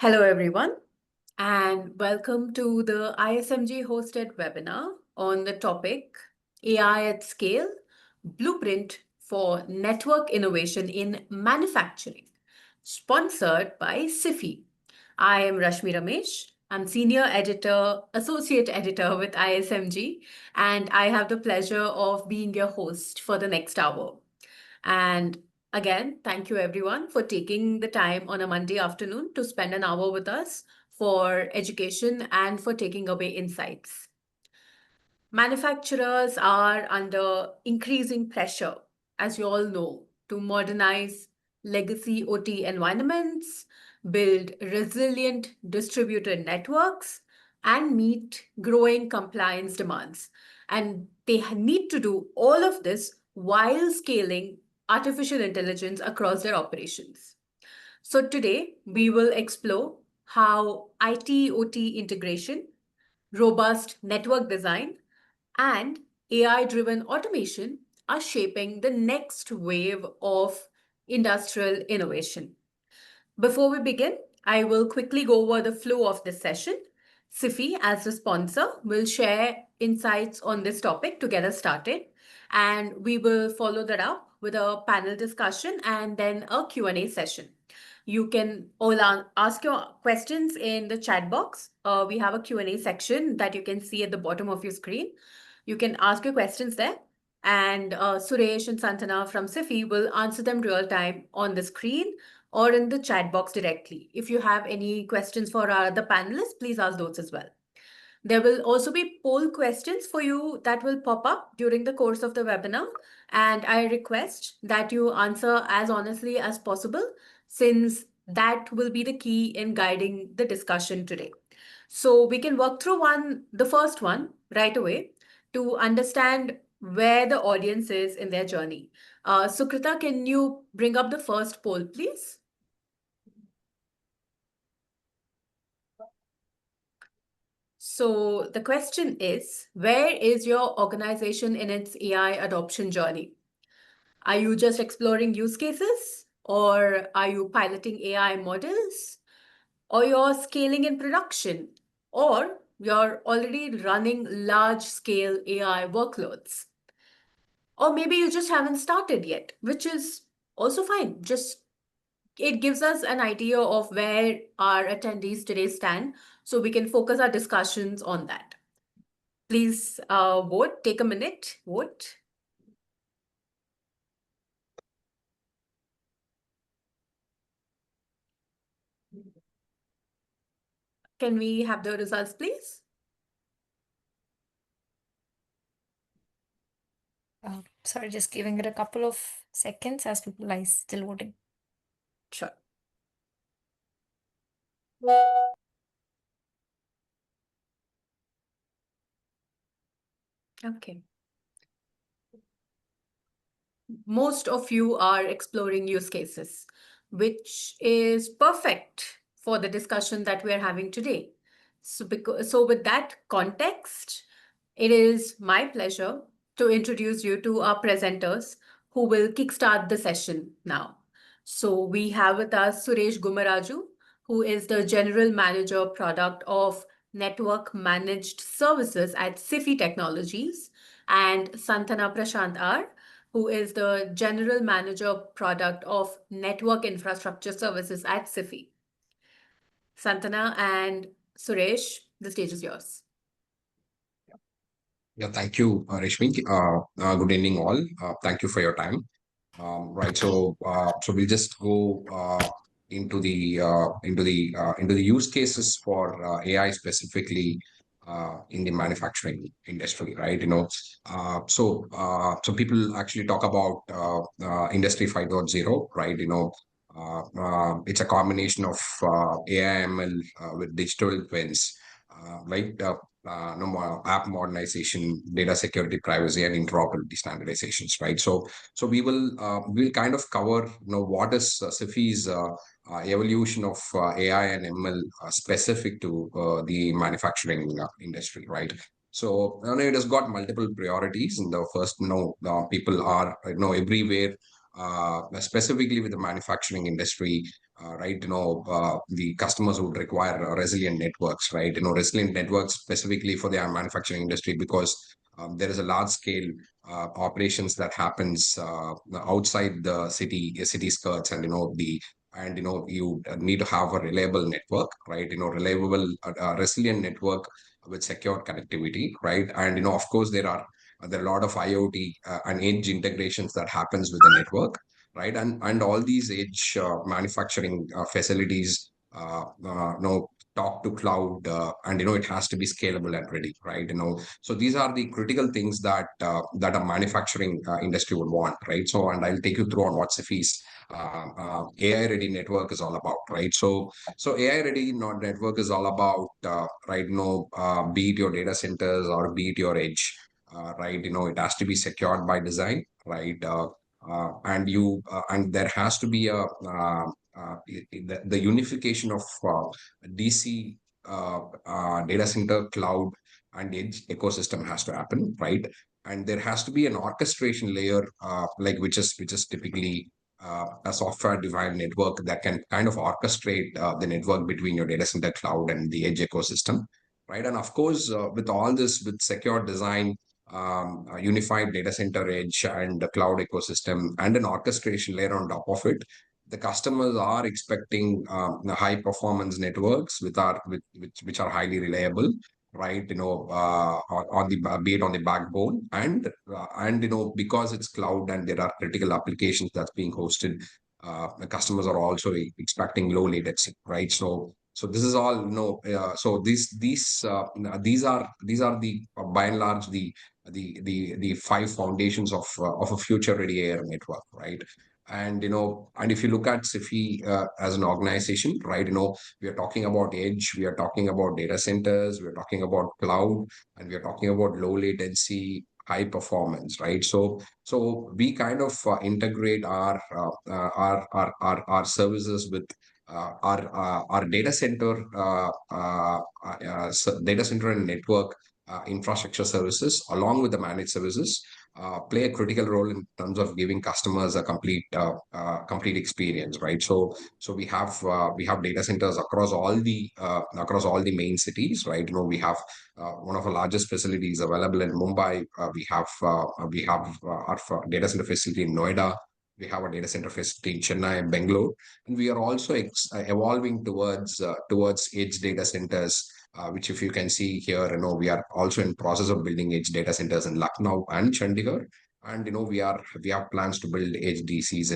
Hello, everyone, and welcome to the ISMG hosted webinar on the topic AI at Scale Blueprint for Network Innovation in Manufacturing, sponsored by SIFI. I am Rashmi Ramesh. I'm Senior Editor, Associate Editor with ISMG, and I have the pleasure of being your host for the next hour. And again, thank you everyone for taking the time on a Monday afternoon to spend an hour with us for education and for taking away insights. Manufacturers are under increasing pressure, as you all know, to modernize legacy OT environments, build resilient distributed networks, and meet growing compliance demands. And they need to do all of this while scaling artificial intelligence across their operations. So today, we will explore how IT-OT integration, robust network design, and AI-driven automation are shaping the next wave of industrial innovation. Before we begin, I will quickly go over the flow of this session. SIFI, as the sponsor, will share insights on this topic to get us started, and we will follow that up with a panel discussion and then a Q&A session. You can all ask your questions in the chat box. We have a Q&A section that you can see at the bottom of your screen. You can ask your questions there, and Suresh and Santana from SIFI will answer them real time on the screen or in the chat box directly. If you have any questions for our other panelists, please ask those as well. There will also be poll questions for you that will pop up during the course of the webinar. And I request that you answer as honestly as possible, since that will be the key in guiding the discussion today. So we can work through the first one right away to understand where the audience is in their journey. Sukrita, can you bring up the first poll, please? So the question is, where is your organization in its AI adoption journey? Are you just exploring use cases, or are you piloting AI models, or you're scaling in production, or you're already running large-scale AI workloads? Or maybe you just haven't started yet, which is also fine. It gives us an idea of where our attendees today stand, so we can focus our discussions on that. Please vote, take a minute, vote. Can we have the results, please? Sorry, just giving it a couple of seconds as people are still voting. Sure. Okay. Most of you are exploring use cases, which is perfect for the discussion that we are having today. So with that context, it is my pleasure to introduce you to our presenters who will kickstart the session now. So we have with us Suresh Gumaraju, who is the General Manager Product of Network Managed Services at SIFI Technologies, and Santana Prashant R, who is the General Manager Product of Network Infrastructure Services at SIFI. Santana and Suresh, the stage is yours. Yeah, thank you, Rashmi. Good evening, all. Thank you for your time. Right, so we'll just go into the use cases for AI specifically in the manufacturing industry, right? So people actually talk about Industry 5.0, right? It's a combination of AI ML with digital twins, right? No more app modernization, data security, privacy, and interoperability standardizations, right? So we'll kind of cover what is SIFI's evolution of AI and ML specific to the manufacturing industry, right? So it has got multiple priorities. And the first, people are everywhere, specifically with the manufacturing industry. right? The customers would require resilient networks, right? Resilient networks specifically for the manufacturing industry, because there is a large scale operations that happens outside the city skirts, and you need to have a reliable network, right? Reliable, resilient network with secure connectivity, right? And of course, there are a lot of IoT and edge integrations that happens with the network, right? And all these edge manufacturing facilities, talk to cloud, and it has to be scalable and ready, right? So these are the critical things that a manufacturing industry would want, right? So, and I'll take you through on what Cefi's AI ready network is all about, right? So AI ready network is all about, right? Be it your data centers or be it your edge, right? It has to be secured by design, right? And there has to be the unification of DC, data center, cloud, and edge ecosystem has to happen, right? And there has to be an orchestration layer, like which is typically a software defined network that can kind of orchestrate the network between your data center, cloud, and the edge ecosystem, right? And of course, with all this, with secure design, a unified data center edge and the cloud ecosystem and an orchestration layer on top of it, the customers are expecting high performance networks which are highly reliable, right? On the be it on the backbone, and because it's cloud and there are critical applications that's being hosted, the customers are also expecting low latency, right? So this is all, so these are the by and large the five foundations of a future ready AI network, right? And if you look at Sifi as an organization, right, we are talking about edge, we are talking about data centers, we are talking about cloud, and we are talking about low latency, high performance, right? So we kind of integrate our services with our data center and network infrastructure services, along with the managed services, play a critical role in terms of giving customers a complete experience, right? So we have data centers across all the main cities, right? We have one of the largest facilities available in Mumbai. We have our data center facility in Noida. We have a data center facility in Chennai and Bangalore, and we are also evolving towards edge data centers, which if you can see here, we are also in process of building edge data centers in Lucknow and Chandigarh. And we have plans to build edge DCs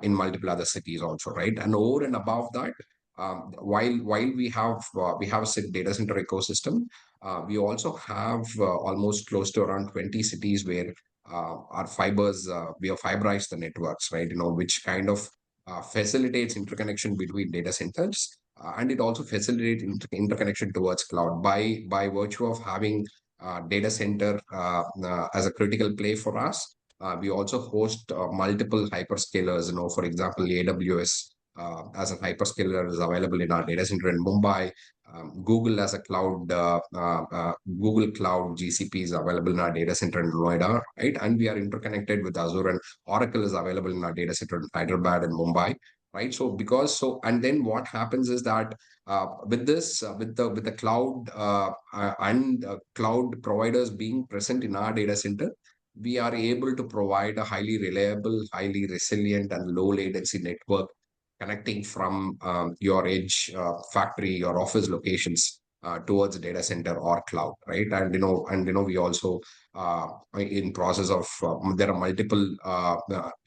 in multiple other cities also, right? And over and above that, while we have a data center ecosystem, we also have almost close to around 20 cities where our fibers, we have fiberized the networks, right? Which kind of facilitates interconnection between data centers, and it also facilitates interconnection towards cloud by virtue of having data center as a critical play for us. We also host multiple hyperscalers. For example, AWS as a hyperscaler is available in our data center in Mumbai. Google as a cloud, Google Cloud GCP is available in our data center in Noida, right? And we are interconnected with Azure, and Oracle is available in our data center in Hyderabad and Mumbai, right? And then what happens is that with the cloud and cloud providers being present in our data center, we are able to provide a highly reliable, highly resilient, and low latency network connecting from your edge factory or office locations towards data center or cloud, right? And we also in process of there are multiple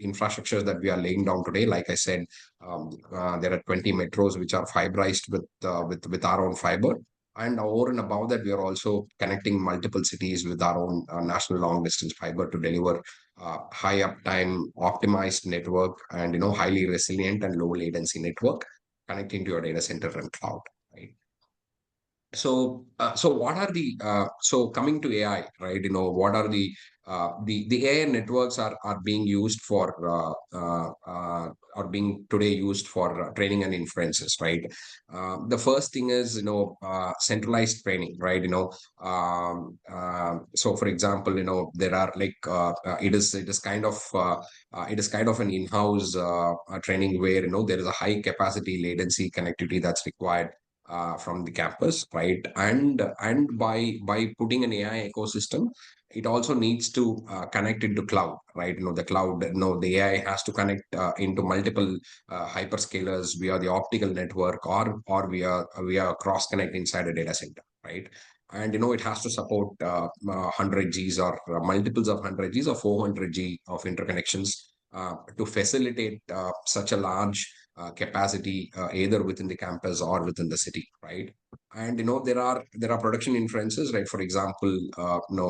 infrastructures that we are laying down today. Like I said, there are 20 metros which are fiberized with our own fiber. And over and above that, we are also connecting multiple cities with our own national long distance fiber to deliver high uptime, optimized network, and highly resilient and low latency network connecting to your data center and cloud, right? So, so coming to AI, right? What are the the AI networks are being used for are being today used for training and inferences, right? The first thing is centralized training, right? So for example, there are like it is kind of an in-house training where there is a high capacity latency connectivity that's required from the campus, right? And by putting an AI ecosystem, it also needs to connect into cloud, right? The cloud, the AI has to connect into multiple hyperscalers via the optical network, or via cross connect inside a data center, right? And it has to support 100 Gs or multiples of 100 Gs or 400 G of interconnections to facilitate such a large capacity either within the campus or within the city, right? And there are production inferences, right? For example,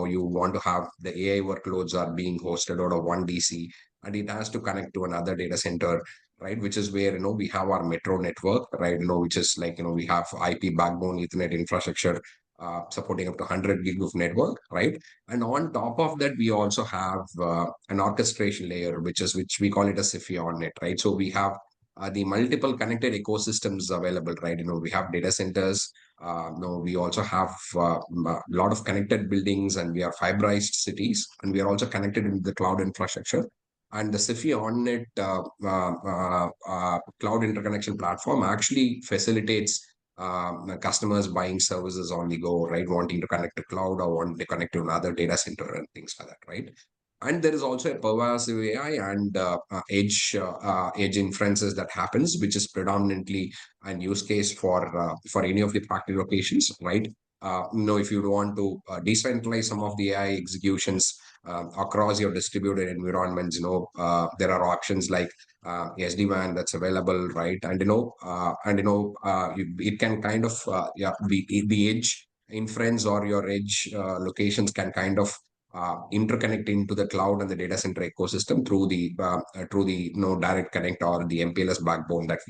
you want to have the AI workloads are being hosted out of one DC, and it has to connect to another data center, right? Which is where we have our metro network, right? Which is like we have IP backbone Ethernet infrastructure supporting up to 100 gig of network, right? And on top of that, we also have an orchestration layer, which we call it a SIFI on it, right? So we have the multiple connected ecosystems available, right? We have data centers. No, we also have a lot of connected buildings, and we are fiberized cities, and we are also connected in the cloud infrastructure. And the SIFI OnNet cloud interconnection platform actually facilitates customers buying services on the go, right? Wanting to connect to cloud or wanting to connect to another data center and things like that, right? And there is also a pervasive AI and edge inferences that happens, which is predominantly an use case for any of the practical locations, right? If you want to decentralize some of the AI executions across your distributed environments, there are options like SD-WAN that's available, right? And it can kind of the edge inference or your edge locations can kind of interconnect into the cloud and the data center ecosystem through the direct connect or the MPLS backbone that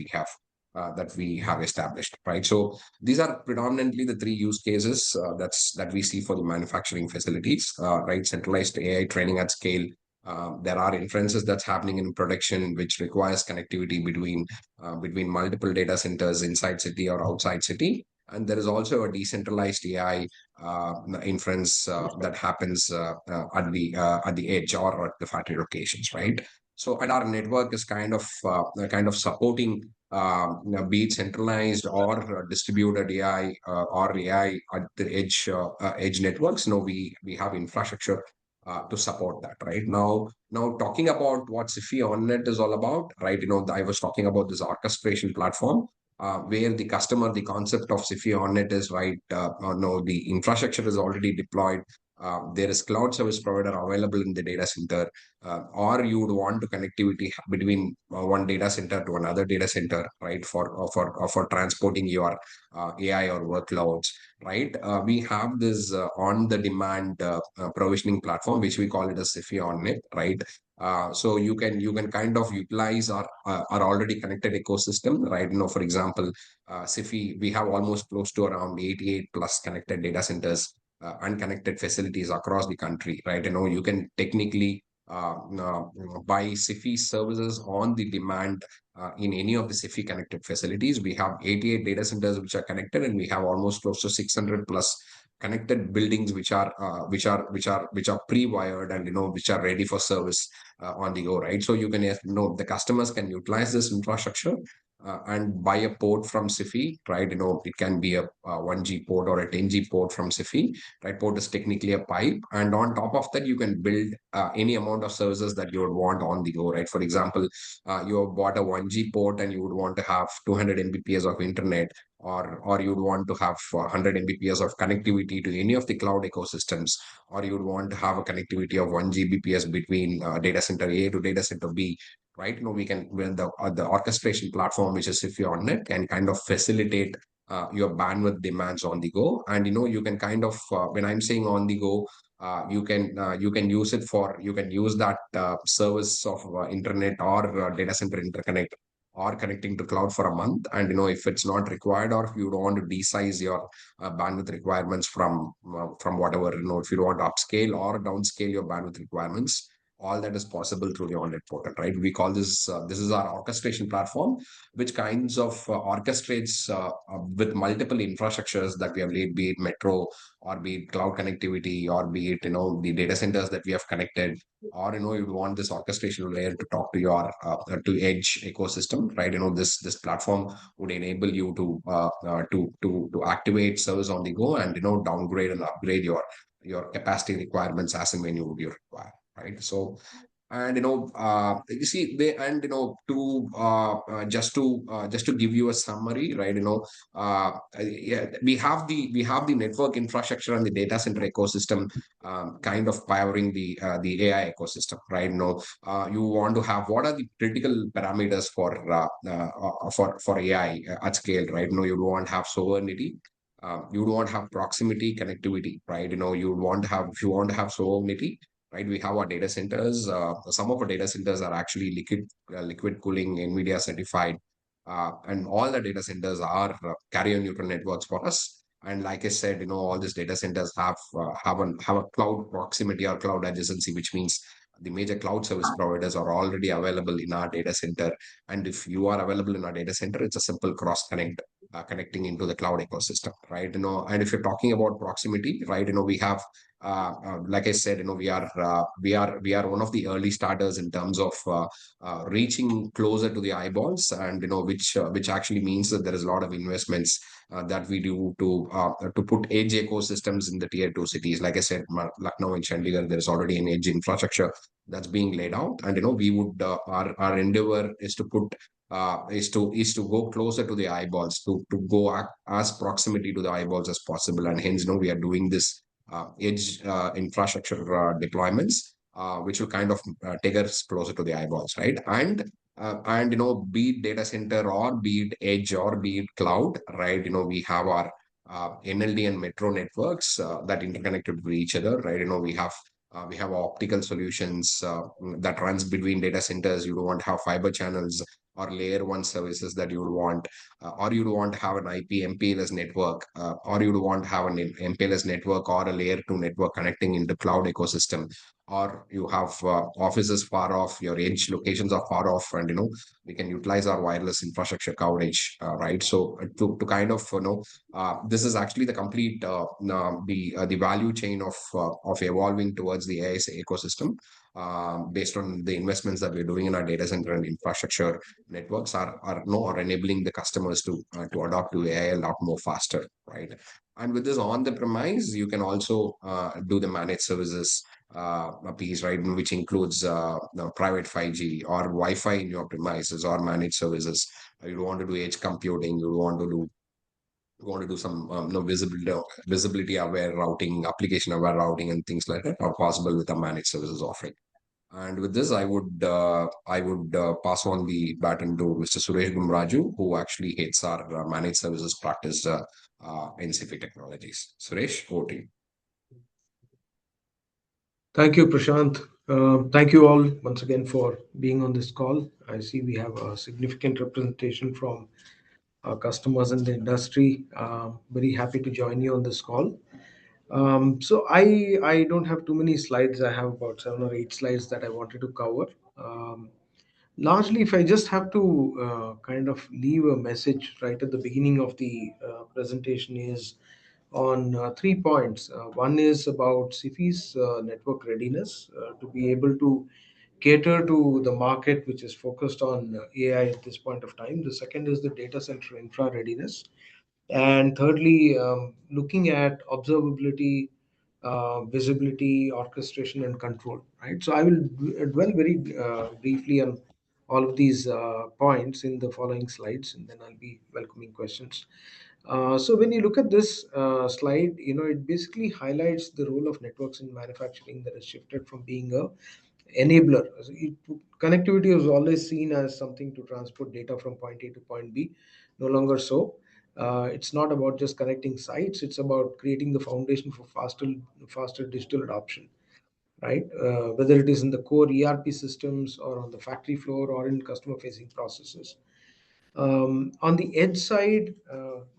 we have established, right? So these are predominantly the three use cases that we see for the manufacturing facilities, right? Centralized AI training at scale. There are inferences that's happening in production, which requires connectivity between multiple data centers inside city or outside city. And there is also a decentralized AI inference that happens at the edge or at the factory locations, right? So, and our network is kind of supporting be it centralized or distributed AI or AI at the edge networks. We have infrastructure to support that, right? Now talking about what SIFI OnNet is all about, right? I was talking about this orchestration platform where the concept of SIFI OnNet is, right? No, the infrastructure is already deployed. There is cloud service provider available in the data center, or you would want to connectivity between one data center to another data center, right? For transporting your AI or workloads, right? We have this on-the-demand provisioning platform, which we call it as SIFI OnNet, right? So you can kind of utilize our already connected ecosystem, right? For example, SIFI, we have almost close to around 88 plus connected data centers, unconnected facilities across the country, right? You can technically buy SIFI services on the demand in any of the SIFI connected facilities. We have 88 data centers which are connected, and we have almost close to 600 plus connected buildings which are pre-wired and which are ready for service on the go, right? So you can the customers can utilize this infrastructure and buy a port from SIFI, right? It can be a 1G port or a 10G port from SIFI, right? Port is technically a pipe, and on top of that, you can build any amount of services that you would want on the go, right? For example, you have bought a 1G port and you would want to have 200 Mbps of internet, or you'd want to have 100 Mbps of connectivity to any of the cloud ecosystems, or you'd want to have a connectivity of 1 Gbps between data center A to data center B, right? We can, when the orchestration platform, which is SIFI OnNet, can kind of facilitate your bandwidth demands on the go. And you can kind of when I'm saying on the go, you can use it for, you can use that service of internet or data center interconnect or connecting to cloud for a month. And if it's not required, or if you don't want to desize your bandwidth requirements from whatever, if you don't want to upscale or downscale your bandwidth requirements, all that is possible through the online portal, right? We call this is our orchestration platform, which kinds of orchestrates with multiple infrastructures that we have laid, be it metro, or be it cloud connectivity, or be it the data centers that we have connected, or you want this orchestration layer to talk to your to edge ecosystem, right? This platform would enable you to activate service on the go, and downgrade and upgrade your capacity requirements as and when you require, right? So, and you see they and just to give you a summary, right? Yeah, we have the network infrastructure and the data center ecosystem, kind of powering the AI ecosystem, right? You want to have, what are the critical parameters for AI at scale, right? You don't want to have sovereignty. You don't want to have proximity connectivity, right? You want to have, if you want to have sovereignty, right? We have our data centers. Some of our data centers are actually liquid cooling, NVIDIA certified, and all the data centers are carrier neutral networks for us. And like I said, all these data centers have a cloud proximity or cloud adjacency, which means the major cloud service providers are already available in our data center. And if you are available in our data center, it's a simple cross connect, connecting into the cloud ecosystem, right? And if you're talking about proximity, right, we have like I said, we are one of the early starters in terms of reaching closer to the eyeballs, and which actually means that there is a lot of investments that we do to put edge ecosystems in the tier two cities. Like I said, Lucknow and Chandigarh, there is already an edge infrastructure that's being laid out, and we would our endeavor is to put is to go closer to the eyeballs, to go as proximity to the eyeballs as possible. And hence, we are doing this edge infrastructure deployments, which will kind of take us closer to the eyeballs, right? And be it data center, or be it edge, or be it cloud, right? We have our NLD and metro networks that interconnected with each other, right? We have optical solutions that runs between data centers. You don't want to have fiber channels or layer one services that you would want, or you would want to have an IP MPLS network, or you would want to have an MPLS network or a layer two network connecting into cloud ecosystem, or you have offices far off, your edge locations are far off, and we can utilize our wireless infrastructure coverage, right? So to kind of this is actually the complete the value chain of evolving towards the AI ecosystem, based on the investments that we're doing in our data center and infrastructure networks are enabling the customers to adopt to AI a lot more faster, right? And with this on the premise, you can also do the managed services piece, right? Which includes private 5G or Wi-Fi in your premises, or managed services. You want to do edge computing. You want to do some visibility aware routing, application aware routing, and things like that are possible with a managed services offering. And with this, I would pass on the baton to Mr. Suresh Gumraju, who actually heads our managed services practice in CFI Technologies. Suresh, over to you. Thank you, Prashant. Thank you all once again for being on this call. I see we have a significant representation from our customers in the industry. Very happy to join you on this call. So I don't have too many slides. I have about 7 or 8 slides that I wanted to cover. Largely, if I just have to kind of leave a message right at the beginning of the presentation, is on 3 points. One is about CFI's network readiness to be able to cater to the market which is focused on AI at this point of time. The second is the data center infra readiness. And thirdly, looking at observability, visibility, orchestration, and control. Right. So I will dwell very briefly on all of these points in the following slides, and then I'll be welcoming questions. So when you look at this slide, it basically highlights the role of networks in manufacturing that has shifted from being a enabler. Connectivity was always seen as something to transport data from point A to point B. No longer so. It's not about just connecting sites. It's about creating the foundation for faster digital adoption, right? Whether it is in the core ERP systems, or on the factory floor, or in customer facing processes. On the edge side,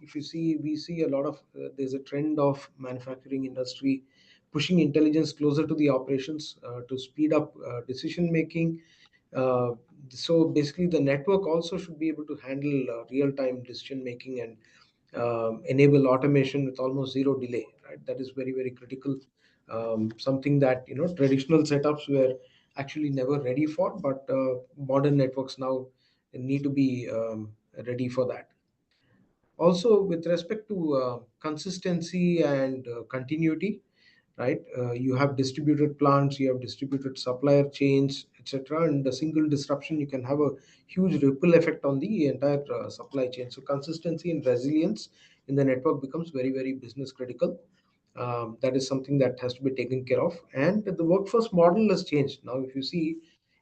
if you see, we see a lot of there's a trend of manufacturing industry pushing intelligence closer to the operations to speed up decision making. Uh, so basically, the network also should be able to handle real-time decision making and enable automation with almost zero delay. Right, that is very very critical. Something that traditional setups were actually never ready for, but modern networks now need to be ready for that. Also, with respect to consistency and continuity, right? You have distributed plants, you have distributed supplier chains, etc. And a single disruption, you can have a huge ripple effect on the entire supply chain. So consistency and resilience in the network becomes very, very business critical. That is something that has to be taken care of. And the workforce model has changed. Now, if you see,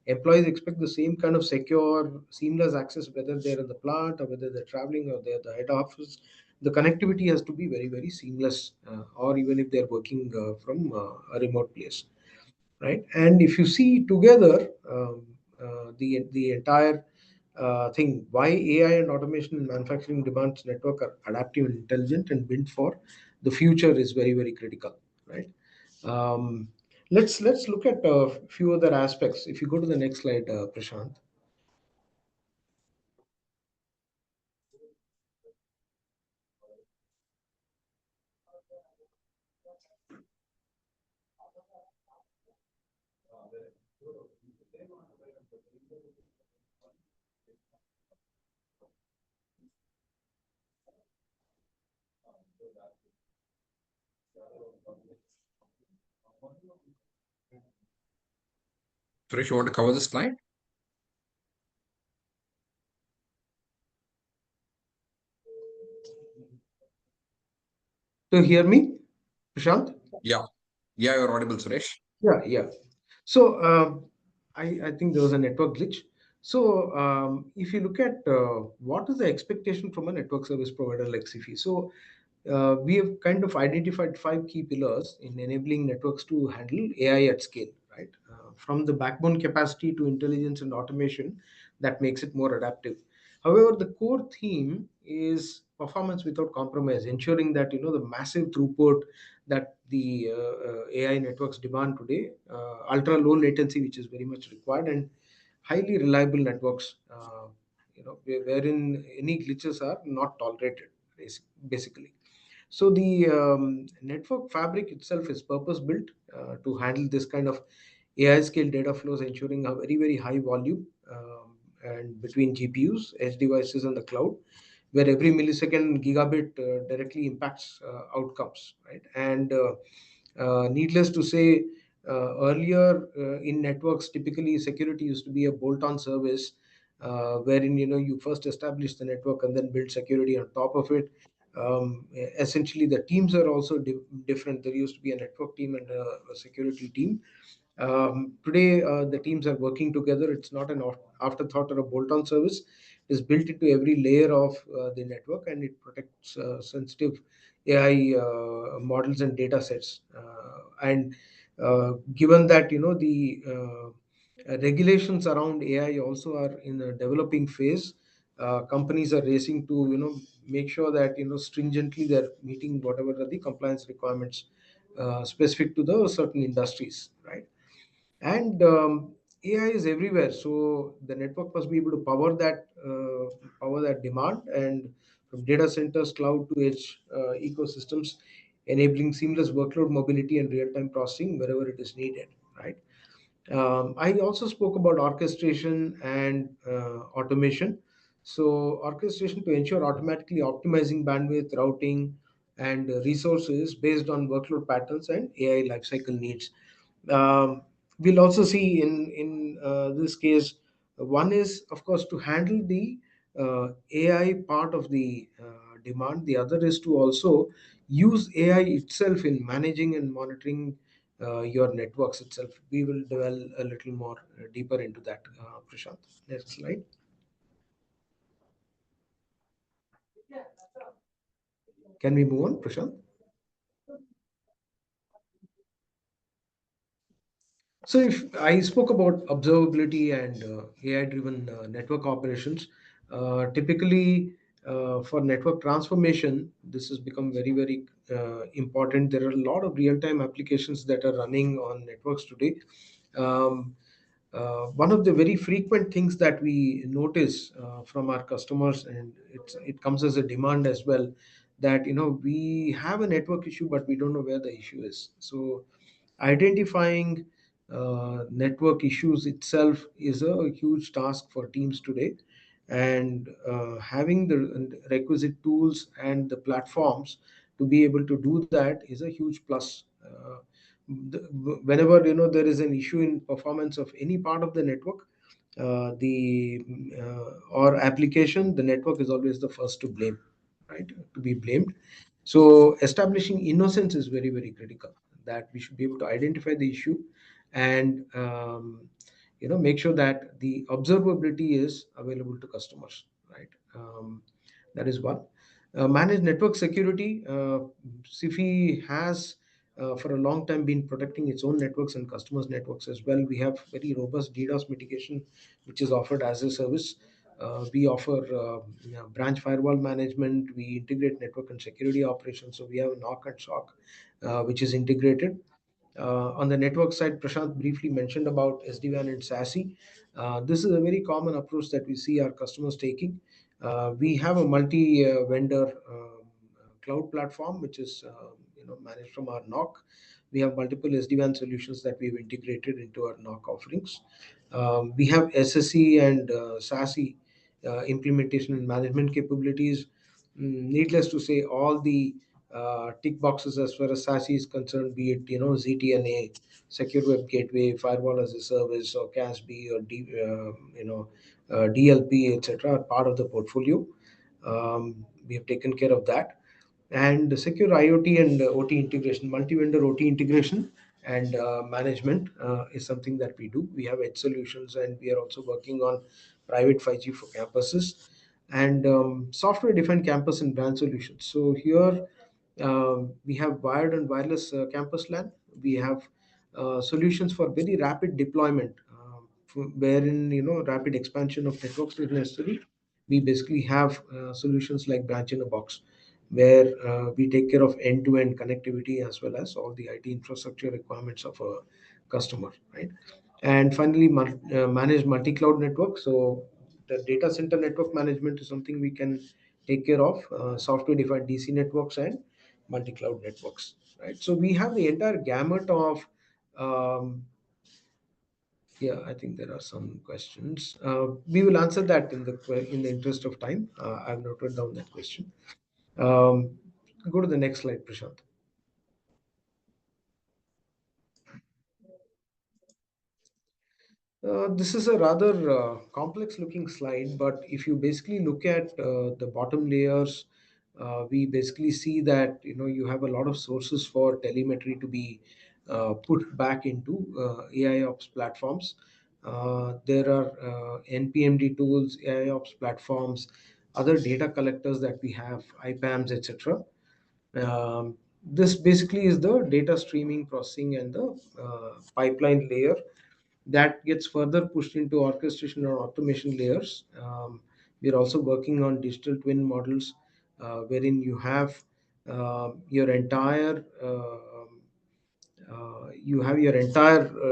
employees expect the same kind of secure, seamless access, whether they're in the plant or whether they're traveling or they're at the head office. The connectivity has to be very, very seamless, or even if they're working from a remote place, right? And if you see together the entire thing, why AI and automation in manufacturing demands network are adaptive and intelligent and built for the future is very, very critical, right? Um, let's look at a few other aspects. If you go to the next slide, Prashant. Suresh, you want to cover this slide? Do you hear me, Prashant? Yeah. Yeah, you're audible, Suresh. Yeah, yeah. So I think there was a network glitch. So if you look at what is the expectation from a network service provider like SIFI, so we have kind of identified five key pillars in enabling networks to handle AI at scale, right? From the backbone capacity to intelligence and automation that makes it more adaptive. However, the core theme is performance without compromise, ensuring that the massive throughput that the AI networks demand today, ultra low latency, which is very much required, and highly reliable networks, wherein any glitches are not tolerated, basically. So the network fabric itself is purpose built to handle this kind of AI scale data flows, ensuring a very, very high volume and between GPUs, edge devices, and the cloud, where every millisecond gigabit directly impacts outcomes, right? And needless to say, earlier in networks, typically security used to be a bolt-on service, wherein you first establish the network and then build security on top of it. Essentially, the teams are also different. There used to be a network team and a security team. Today, the teams are working together. It's not an afterthought or a bolt-on service. It's built into every layer of the network, and it protects sensitive AI models and data sets. And given that the regulations around AI also are in a developing phase, companies are racing to make sure that stringently they're meeting whatever are the compliance requirements specific to the certain industries, right? And AI is everywhere, so the network must be able to power that demand, and from data centers, cloud to edge ecosystems, enabling seamless workload mobility and real-time processing wherever it is needed, right? I also spoke about orchestration and automation. So orchestration to ensure automatically optimizing bandwidth, routing, and resources based on workload patterns and AI lifecycle needs. um, we'll also see in this case, one is of course to handle the AI part of the demand. The other is to also use AI itself in managing and monitoring your networks itself. We will delve a little more deeper into that, Prashant. Next slide. Can we move on, Prashant? So if I spoke about observability and AI-driven network operations, Typically, for network transformation, this has become very, very important. There are a lot of real-time applications that are running on networks today. Um, One of the very frequent things that we notice from our customers, and it comes as a demand as well, that we have a network issue, but we don't know where the issue is. So identifying network issues itself is a huge task for teams today, and having the requisite tools and the platforms to be able to do that is a huge plus. Whenever there is an issue in performance of any part of the network, the or application, the network is always the first to blame, right? To be blamed. So establishing innocence is very, very critical. That we should be able to identify the issue, and make sure that the observability is available to customers, right? That is one. Manage network security. SIFI has for a long time been protecting its own networks and customers' networks as well. We have very robust DDoS mitigation, which is offered as a service. We offer branch firewall management. We integrate network and security operations. So we have a knock and SOC, which is integrated. On the network side, Prashant briefly mentioned about SD-WAN and SASE. This is a very common approach that we see our customers taking. We have a multi-vendor cloud platform, which is managed from our NOC. We have multiple SD-WAN solutions that we've integrated into our NOC offerings. We have SSE and SASE implementation and management capabilities. Needless to say, all the tick boxes as far as SASE is concerned, be it ZTNA, Secure Web Gateway, Firewall as a Service, or CASB, or DLP, etc., are part of the portfolio. We have taken care of that. And the secure IoT and OT integration, multi-vendor OT integration and management is something that we do. We have edge solutions, and we are also working on private 5G for campuses, and software-defined campus and brand solutions. So here we have wired and wireless campus LAN. We have solutions for very rapid deployment, wherein rapid expansion of networks is necessary. We basically have solutions like branch in a box, where we take care of end-to-end connectivity as well as all the IT infrastructure requirements of a customer, right? And finally, manage multi-cloud network. So the data center network management is something we can take care of, software-defined DC networks and multi-cloud networks, right? So we have the entire gamut of um, yeah, I think there are some questions. We will answer that in the interest of time. I've noted down that question. Um, Go to the next slide, Prashant. This is a rather complex looking slide, but if you basically look at the bottom layers, we basically see that you have a lot of sources for telemetry to be put back into AI ops platforms. There are NPMD tools, AI ops platforms, other data collectors that we have, IPAMs, etc. This basically is the data streaming, processing, and the pipeline layer that gets further pushed into orchestration or automation layers. We're also working on digital twin models, wherein you have your entire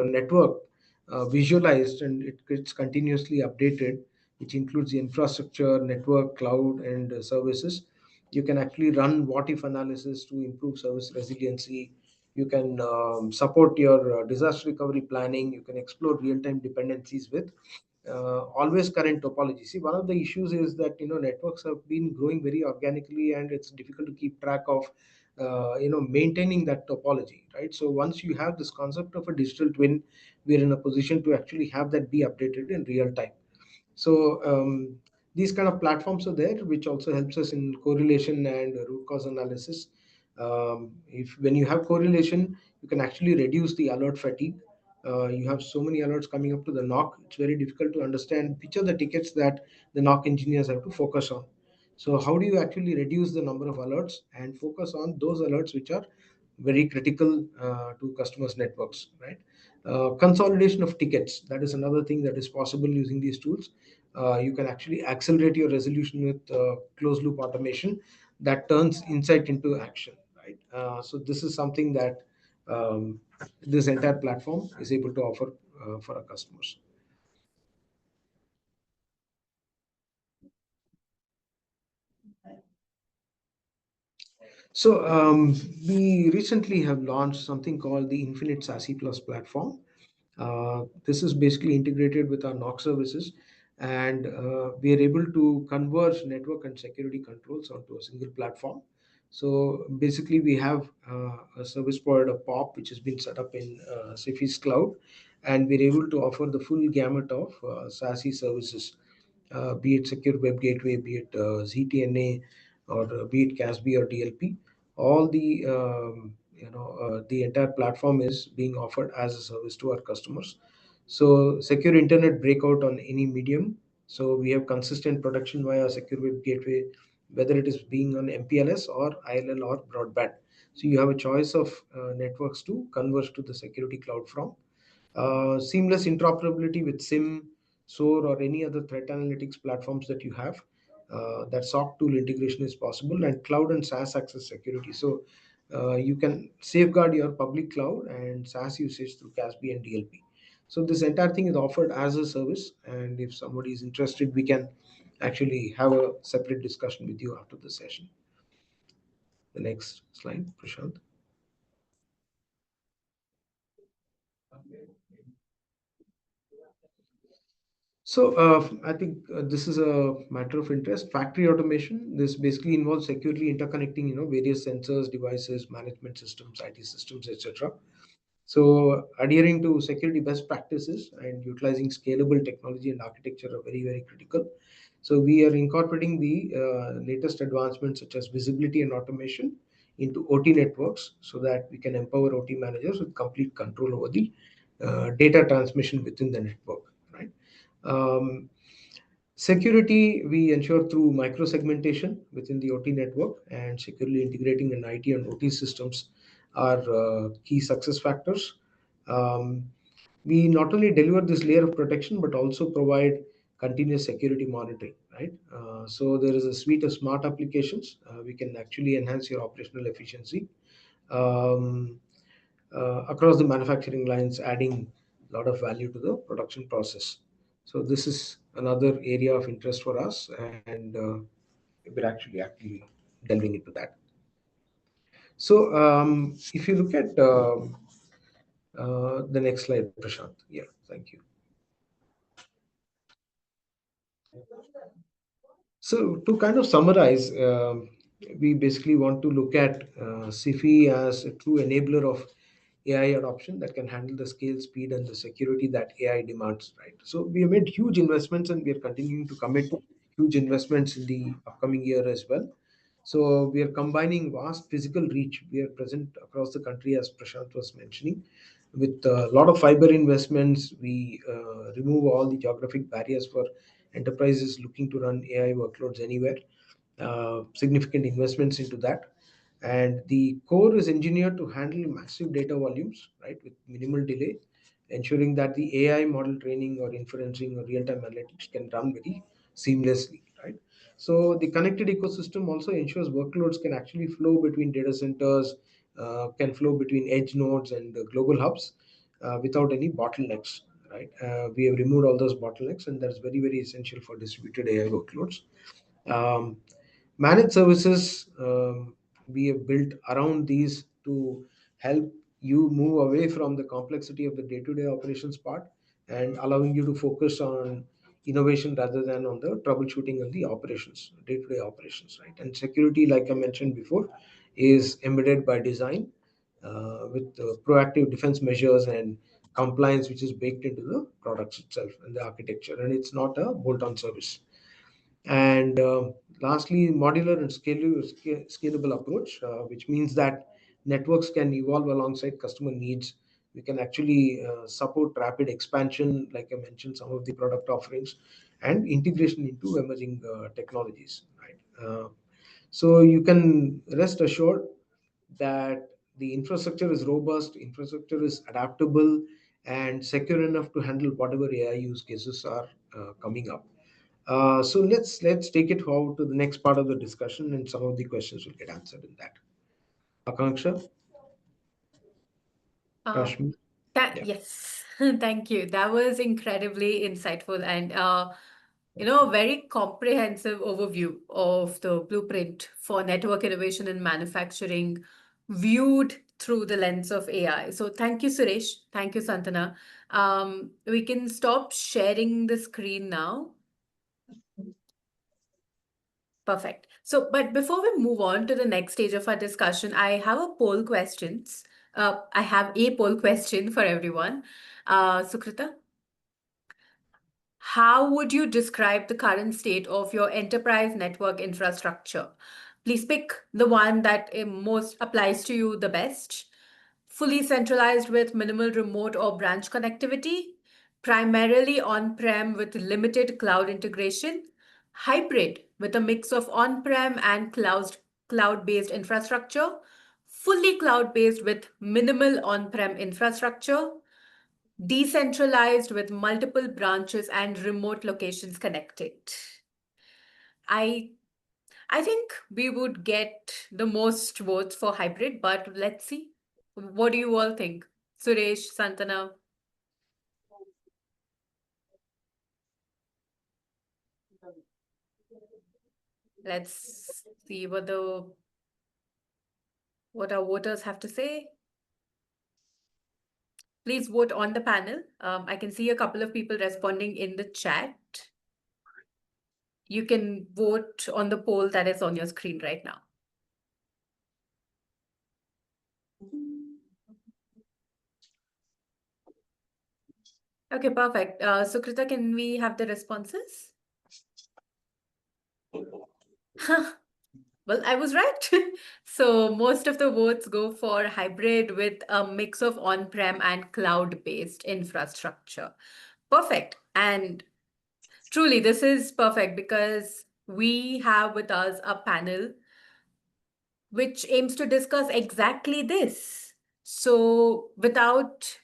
network visualized, and it gets continuously updated, which includes the infrastructure, network, cloud, and services. You can actually run what if analysis to improve service resiliency. You can support your disaster recovery planning. You can explore real-time dependencies with always current topology. See, one of the issues is that networks have been growing very organically, and it's difficult to keep track of maintaining that topology, right? So once you have this concept of a digital twin, we're in a position to actually have that be updated in real time. So these kind of platforms are there, which also helps us in correlation and root cause analysis. If when you have correlation, you can actually reduce the alert fatigue. You have so many alerts coming up to the knock; it's very difficult to understand which are the tickets that the knock engineers have to focus on. So how do you actually reduce the number of alerts and focus on those alerts which are very critical to customers' networks, right? Consolidation of tickets, that is another thing that is possible using these tools. You can actually accelerate your resolution with closed loop automation that turns insight into action, right? So this is something that um, this entire platform is able to offer for our customers. So we recently have launched something called the Infinite SASE Plus platform. This is basically integrated with our NOC services, and we are able to converge network and security controls onto a single platform. So basically, we have a service provider POP, which has been set up in Cepheus Cloud, and we're able to offer the full gamut of SASE services, be it secure web gateway, be it ZTNA, or be it CASB or DLP. All the the entire platform is being offered as a service to our customers. So secure internet breakout on any medium. So we have consistent protection via secure web gateway, whether it is being on MPLS or ILL or broadband. So you have a choice of networks to converge to the security cloud from. Seamless interoperability with SIM, SOAR, or any other threat analytics platforms that you have. That SOC tool integration is possible, and cloud and SaaS access security. So you can safeguard your public cloud and SaaS usage through CASB and DLP. So this entire thing is offered as a service, and if somebody is interested, we can actually have a separate discussion with you after the session. The next slide, Prashant. So I think this is a matter of interest. Factory automation. This basically involves securely interconnecting, various sensors, devices, management systems, IT systems, etc. So adhering to security best practices and utilizing scalable technology and architecture are very, very critical. So we are incorporating the latest advancements such as visibility and automation into OT networks so that we can empower OT managers with complete control over the data transmission within the network, right? Um, Security, we ensure through micro-segmentation within the OT network and securely integrating an IT and OT systems are key success factors. Um, we not only deliver this layer of protection, but also provide continuous security monitoring, right? So there is a suite of smart applications. We can actually enhance your operational efficiency. Um, Across the manufacturing lines, adding a lot of value to the production process. So this is another area of interest for us, and we're actually delving into that. So if you look at the next slide, Prashant. Yeah, thank you. So to kind of summarize, we basically want to look at SIFI as a true enabler of AI adoption that can handle the scale, speed, and the security that AI demands, right? So we have made huge investments, and we are continuing to commit huge investments in the upcoming year as well. So we are combining vast physical reach. We are present across the country, as Prashant was mentioning, with a lot of fiber investments. We remove all the geographic barriers for enterprises looking to run AI workloads anywhere. Significant investments into that, and the core is engineered to handle massive data volumes, right, with minimal delay, ensuring that the AI model training or inferencing or real-time analytics can run very seamlessly, right? So the connected ecosystem also ensures workloads can actually flow between data centers, can flow between edge nodes and global hubs without any bottlenecks, right? We have removed all those bottlenecks, and that's very, very essential for distributed AI workloads. Um, Managed services, we have built around these to help you move away from the complexity of the day-to-day operations part and allowing you to focus on innovation rather than on the troubleshooting and the operations, day-to-day operations, right? And security, like I mentioned before, is embedded by design with proactive defense measures and compliance, which is baked into the products itself and the architecture, and it's not a bolt-on service. And lastly, modular and scalable approach, which means that networks can evolve alongside customer needs. We can actually support rapid expansion, like I mentioned, some of the product offerings and integration into emerging technologies. Right. So you can rest assured that the infrastructure is robust, infrastructure is adaptable, and secure enough to handle whatever AI use cases are coming up. So let's take it forward to the next part of the discussion, and some of the questions will get answered in that. Akanksha, Uh, Rashmi, yeah. yes, thank you. That was incredibly insightful and a very comprehensive overview of the blueprint for network innovation in manufacturing viewed through the lens of AI. So thank you, Suresh. Thank you, Santana. We can stop sharing the screen now. Perfect. So, but before we move on to the next stage of our discussion, I have a poll questions. I have a poll question for everyone. Sukrita, how would you describe the current state of your enterprise network infrastructure? Please pick the one that most applies to you the best. Fully centralized with minimal remote or branch connectivity, primarily on-prem with limited cloud integration, hybrid with a mix of on-prem and cloud-based infrastructure, fully cloud-based with minimal on-prem infrastructure, decentralized with multiple branches and remote locations connected. I I think we would get the most votes for hybrid, but let's see. What do you all think? Suresh, Santana, let's see what our voters have to say. Please vote on the panel. I can see a couple of people responding in the chat. You can vote on the poll that is on your screen right now. Okay, perfect. Sukrita, can we have the responses? Well, I was right. So most of the votes go for hybrid with a mix of on-prem and cloud-based infrastructure. Perfect. And truly, this is perfect because we have with us a panel which aims to discuss exactly this. So, without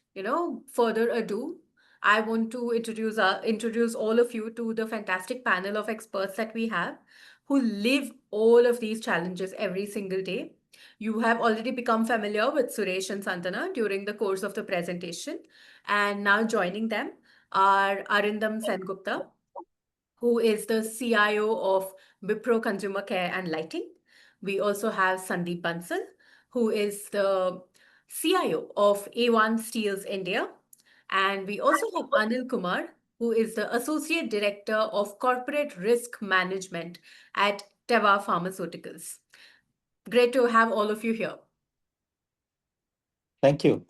further ado, I want to introduce all of you to the fantastic panel of experts that we have who live all of these challenges every single day. You have already become familiar with Suresh and Santana during the course of the presentation, and now joining them are Arindam Sengupta, who is the CIO of Wipro Consumer Care and Lighting. We also have Sandeep Bansal, who is the CIO of A1 Steels India. And we also have Anil Kumar, who is the Associate Director of Corporate Risk Management at Teva Pharmaceuticals. Great to have all of you here. Thank you.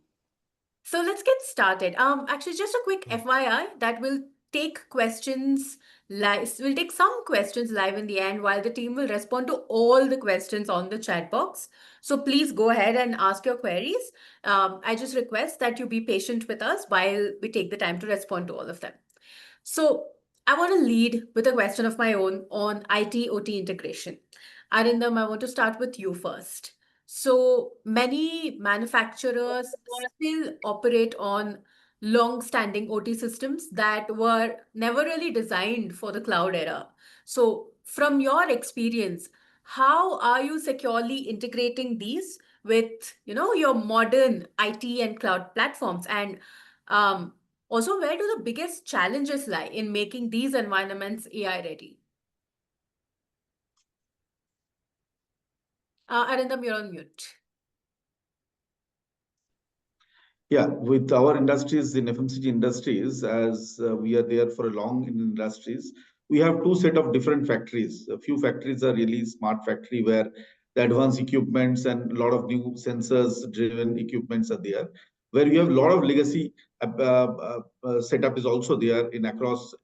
So let's get started. Actually, just a quick FYI that will take questions live. We'll take some questions live in the end while the team will respond to all the questions on the chat box. So please go ahead and ask your queries. I just request that you be patient with us while we take the time to respond to all of them. So I want to lead with a question of my own on IT OT integration. Arindam, I want to start with you first. So many manufacturers still operate on long-standing OT systems that were never really designed for the cloud era. So from your experience, how are you securely integrating these with, your modern IT and cloud platforms? And um, also, where do the biggest challenges lie in making these environments AI ready? Arindam, you're on mute. Yeah, with our industries in FMCG industries, as we are there for a long in industries, we have two set of different factories. A few factories are really smart factory where the advanced equipments and a lot of new sensors driven equipments are there. Where you have a lot of legacy setup is also there in across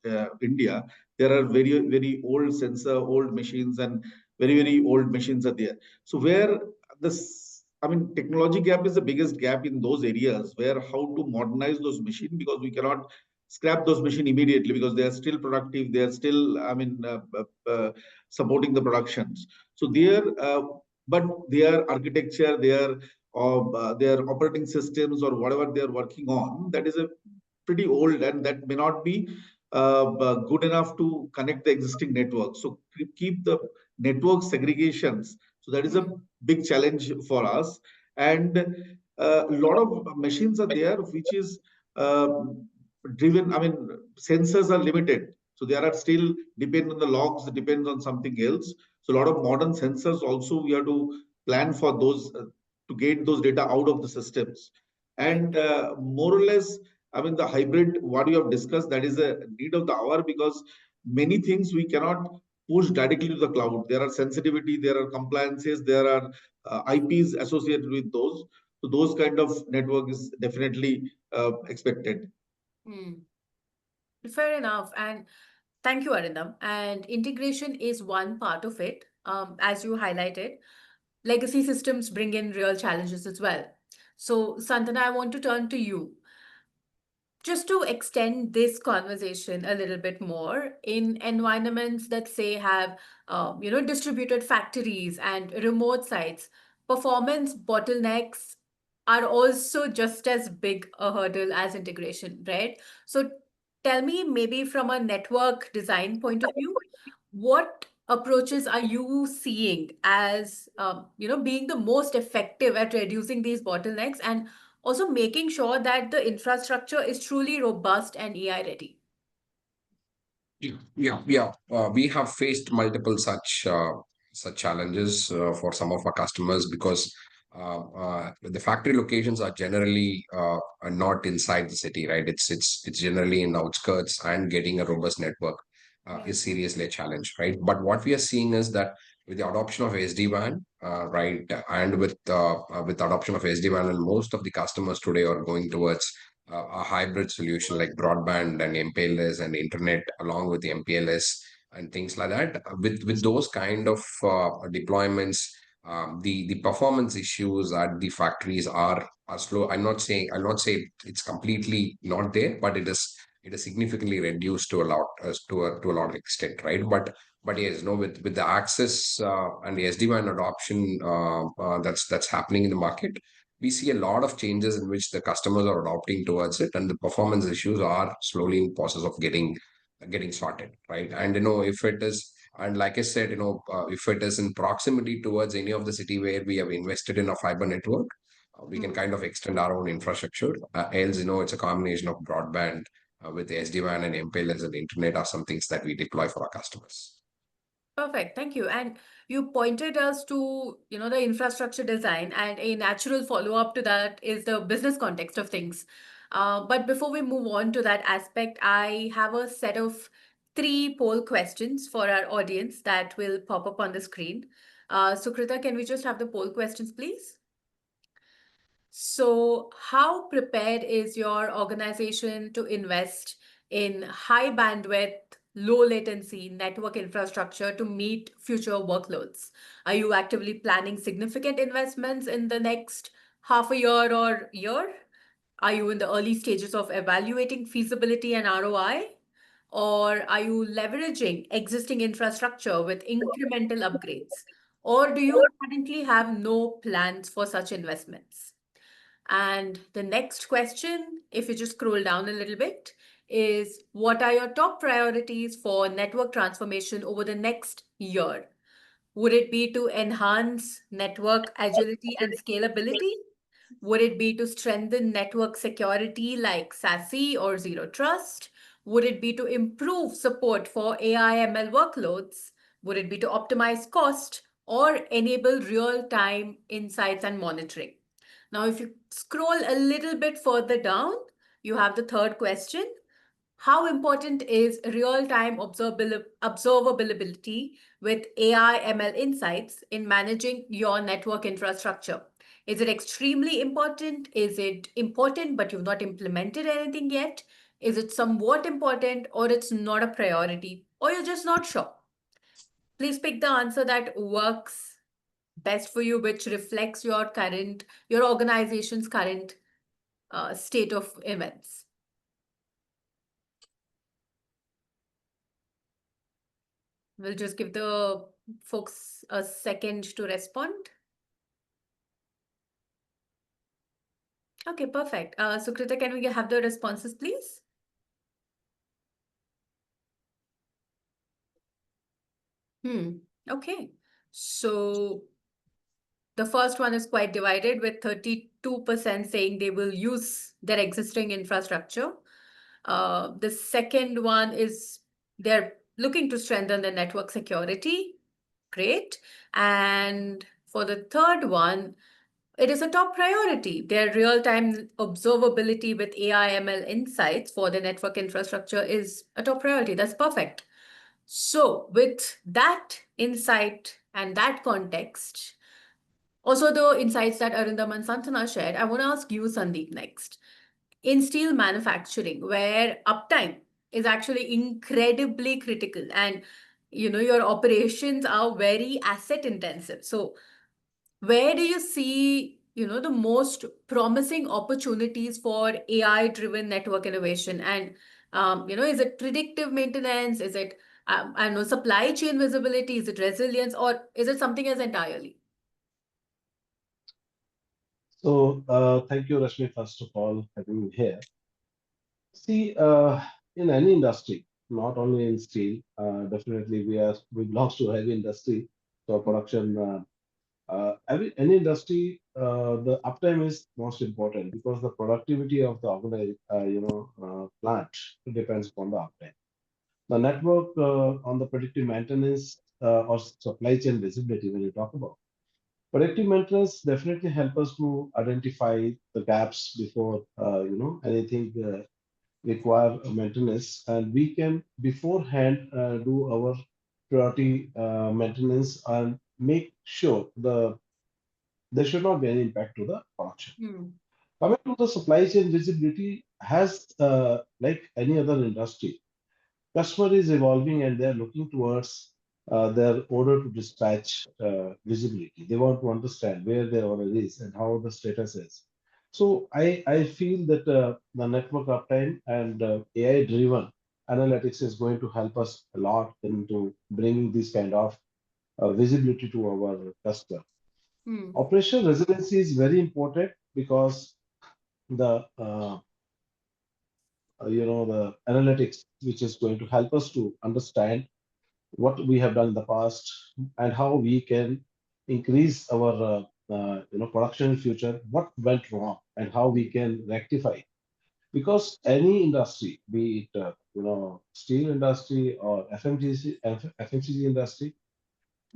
India. There are very old sensor, old machines, and very old machines are there. So where this, I mean, technology gap is the biggest gap in those areas where how to modernize those machines, because we cannot scrap those machines immediately because they are still productive. They are still, supporting the productions. So but their architecture, their operating systems or whatever they are working on, that is a pretty old, and that may not be good enough to connect the existing network. So keep the network segregations. So that is a big challenge for us. And a lot of machines are there, which is uh, driven. I mean, sensors are limited. So there are still depend on the logs, depends on something else. So a lot of modern sensors also we have to plan for those to get those data out of the systems. And more or less, I mean, the hybrid, what you have discussed, that is a need of the hour because many things we cannot push directly to the cloud. There are sensitivity, there are compliances, there are IPs associated with those. So those kind of network is definitely expected. Fair enough. And thank you, Arindam. And integration is one part of it. As you highlighted, legacy systems bring in real challenges as well. So, Santana, I want to turn to you. Just to extend this conversation a little bit more, in environments that say have distributed factories and remote sites, performance bottlenecks are also just as big a hurdle as integration, right? So tell me, maybe from a network design point of view, what approaches are you seeing as being the most effective at reducing these bottlenecks and also making sure that the infrastructure is truly robust and AI ready? Yeah. We have faced multiple such challenges for some of our customers because the factory locations are generally are not inside the city, right? It's generally in the outskirts, and getting a robust network Yeah. is seriously a challenge, right? But what we are seeing is that with the adoption of SD-WAN, right, and with adoption of SD-WAN, and most of the customers today are going towards a hybrid solution like broadband and MPLS and internet along with the MPLS and things like that. With those kind of deployments, the performance issues at the factories are slow. I'll not say it's completely not there, but it is significantly reduced to a lot to a lot of extent, right? But yes, no, with the access and the SD-WAN adoption that's happening in the market, we see a lot of changes in which the customers are adopting towards it, and the performance issues are slowly in process of getting sorted, right? And if it is, and like I said, if it is in proximity towards any of the city where we have invested in a fiber network, we can kind of extend our own infrastructure. Else, it's a combination of broadband with SD-WAN and MPLS and internet are some things that we deploy for our customers. Perfect. Thank you. And you pointed us to, the infrastructure design, and a natural follow-up to that is the business context of things. But before we move on to that aspect, I have a set of three poll questions for our audience that will pop up on the screen. Sukrita, can we just have the poll questions, please? So, how prepared is your organization to invest in high bandwidth, low latency network infrastructure to meet future workloads? Are you actively planning significant investments in the next half a year or year? Are you in the early stages of evaluating feasibility and ROI? Or are you leveraging existing infrastructure with incremental upgrades? Or do you currently have no plans for such investments? And the next question, if you just scroll down a little bit, is what are your top priorities for network transformation over the next year? Would it be to enhance network agility and scalability? Would it be to strengthen network security like SASE or Zero Trust? Would it be to improve support for AI ML workloads? Would it be to optimize cost or enable real time insights and monitoring? Now, if you scroll a little bit further down, you have the third question. How important is real-time observability with AI ML insights in managing your network infrastructure? Is it extremely important? Is it important but you've not implemented anything yet? Is it somewhat important, or it's not a priority, or you're just not sure? Please pick the answer that works best for you, which reflects your organization's current state of events. We'll just give the folks a second to respond. Okay, perfect. Sukrita, can we have the responses, please? Okay. So the first one is quite divided, with 32% saying they will use their existing infrastructure. The second one is they're looking to strengthen the network security. Great. And for the third one, it is a top priority. Their real-time observability with AI ML insights for the network infrastructure is a top priority. That's perfect. So, with that insight and that context, also the insights that Arindam and Santana shared, I want to ask you, Sandeep, next. In steel manufacturing, where uptime is actually incredibly critical, and your operations are very asset intensive. So where do you see, the most promising opportunities for AI driven network innovation? And is it predictive maintenance? Is it I don't know, supply chain visibility? Is it resilience, or is it something else entirely? So, thank you, Rashmi, first of all, having me here. See, in any industry, not only in steel, definitely we belong to heavy industry, so production. Any industry, the uptime is most important because the productivity of the plant depends upon the uptime. The network on the predictive maintenance or supply chain visibility, when you talk about predictive maintenance, definitely help us to identify the gaps before anything require maintenance, and we can beforehand do our priority maintenance and make sure there should not be any impact to the production. Coming to the supply chain visibility, has like any other industry, customer is evolving and they're looking towards their order to dispatch visibility. They want to understand where their order is and how the status is. So I feel that the network uptime and AI-driven analytics is going to help us a lot into bringing this kind of visibility to our customer. Operational resiliency is very important because the the analytics which is going to help us to understand what we have done in the past and how we can increase our production in future, what went wrong and how we can rectify. Because any industry, be it steel industry or FMCG industry,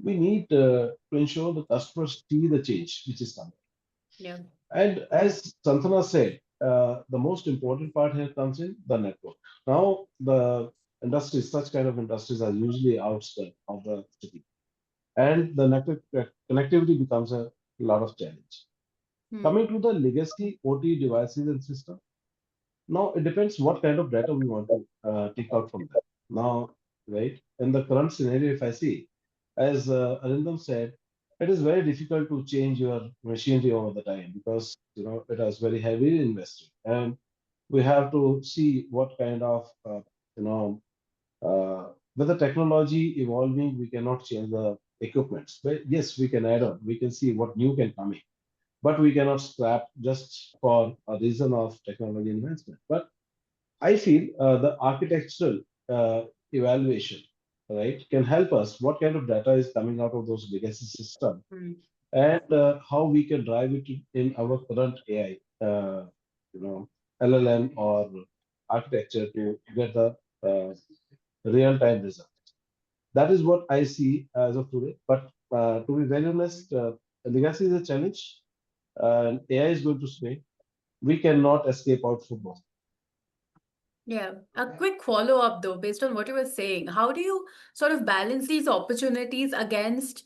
we need to ensure the customers see the change which is coming. Yeah. And as Santana said, the most important part here comes in the network. Now, the industries, such kind of industries are usually outskirts of the city. And the network connectivity becomes a lot of challenge. Coming to the legacy OT devices and system, now it depends what kind of data we want to take out from that. Now, right, in the current scenario, if I see, as Arindam said, it is very difficult to change your machinery over the time because it has very heavy investment, and we have to see what kind of you know with the technology evolving, we cannot change the equipments. But yes, we can add on, we can see what new can come in, but we cannot scrap just for a reason of technology advancement. But I feel the architectural evaluation, right, can help us what kind of data is coming out of those legacy systems and how we can drive it in our current AI, LLM or architecture to get the real-time results. That is what I see as of today. But to be very honest, legacy is a challenge, and AI is going to stay. We cannot escape out from both. Yeah. A quick follow-up though, based on what you were saying, how do you sort of balance these opportunities against,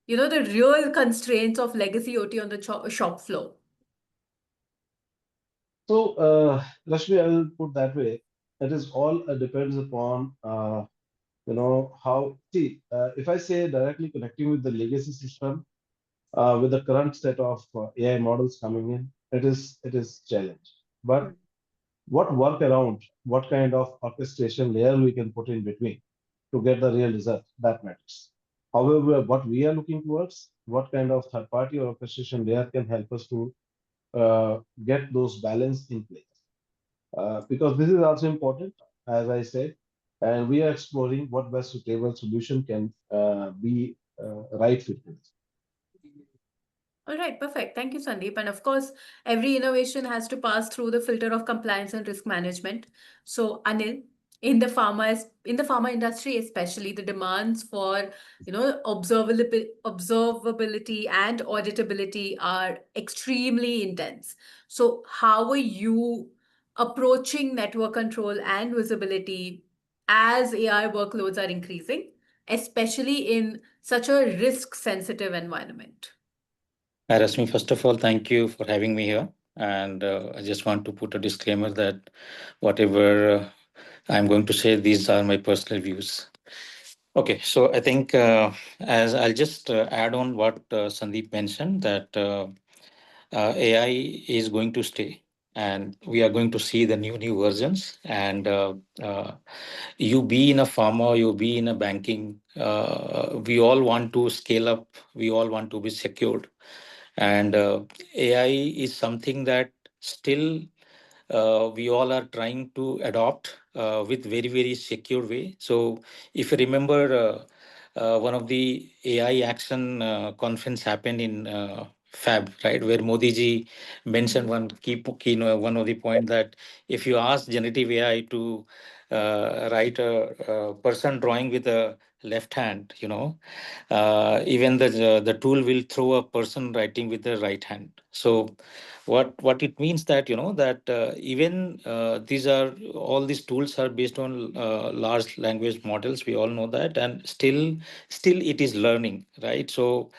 the real constraints of legacy OT on the shop floor? So, Rashmi, I will put that way. It is all depends upon how. See, if I say directly connecting with the legacy system, with the current set of AI models coming in, it is challenge. But what workaround, what kind of orchestration layer we can put in between to get the real result, that matters. However, what we are looking towards, what kind of third-party orchestration layer can help us to get those balance in place. Because this is also important, as I said, and we are exploring what best suitable solution can be right fit with. All right, perfect. Thank you, Sandeep. And of course, every innovation has to pass through the filter of compliance and risk management. So, Anil, in the pharma industry, especially the demands for observability and auditability are extremely intense. So, how are you approaching network control and visibility as AI workloads are increasing, especially in such a risk-sensitive environment? Hi, Rasmi. First of all, thank you for having me here. And I just want to put a disclaimer that whatever I'm going to say, these are my personal views. Okay, so I think as I'll just add on what Sandeep mentioned, that AI is going to stay, and we are going to see the new versions. And you be in a pharma, you be in a banking, we all want to scale up. We all want to be secured, and AI is something that still we all are trying to adopt with very secure way. So if you remember, one of the AI action conference happened in Fab, right, where Modi ji mentioned one of the point that if you ask generative AI to write a person drawing with a left hand, even the tool will throw a person writing with the right hand. So what it means that that even these are all these tools are based on large language models, we all know that, and still it is learning, right? So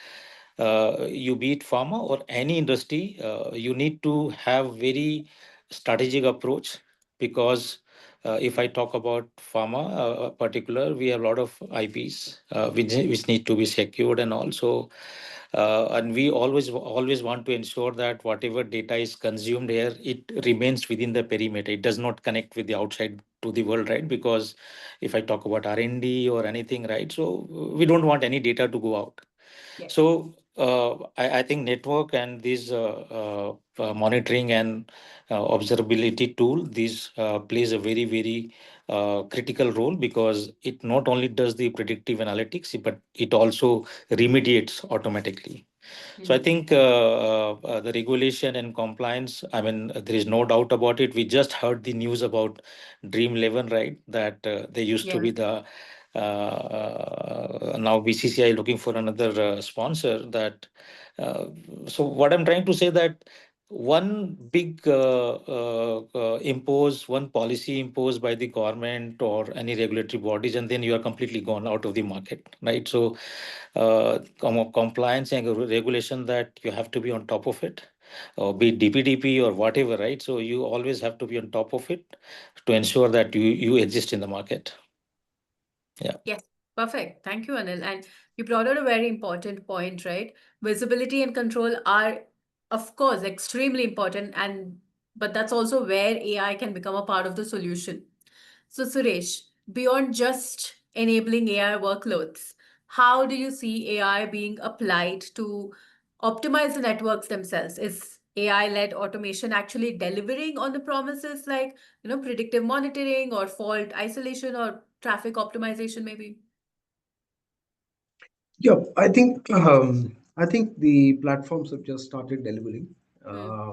you be it pharma or any industry, you need to have very strategic approach, because if I talk about pharma particular, we have a lot of IPs which need to be secured, and also and we always want to ensure that whatever data is consumed here, it remains within the perimeter. It does not connect with the outside to the world, right? Because if I talk about R&D or anything, right, so we don't want any data to go out. Yes. So I think network and this monitoring and observability tool, this plays a very critical role, because it not only does the predictive analytics, but it also remediates automatically. So I think the regulation and compliance, I mean, there is no doubt about it. We just heard the news about Dream 11, right? That they used to Yeah. be the now BCCI looking for another sponsor. That so what I'm trying to say, that one big one policy imposed by the government or any regulatory bodies, and then you are completely gone out of the market, right? So compliance and regulation, that you have to be on top of it, or be it DPDP or whatever, right? So you always have to be on top of it to ensure that you exist in the market. Yeah. Yes, perfect. Thank you, Anil. And you brought out a very important point, right? Visibility and control are, of course, extremely important, and but that's also where AI can become a part of the solution. So, Suresh, beyond just enabling AI workloads, how do you see AI being applied to optimize the networks themselves? Is AI-led automation actually delivering on the promises like, predictive monitoring or fault isolation or traffic optimization, maybe? Yeah, I think the platforms have just started delivering. Hmm.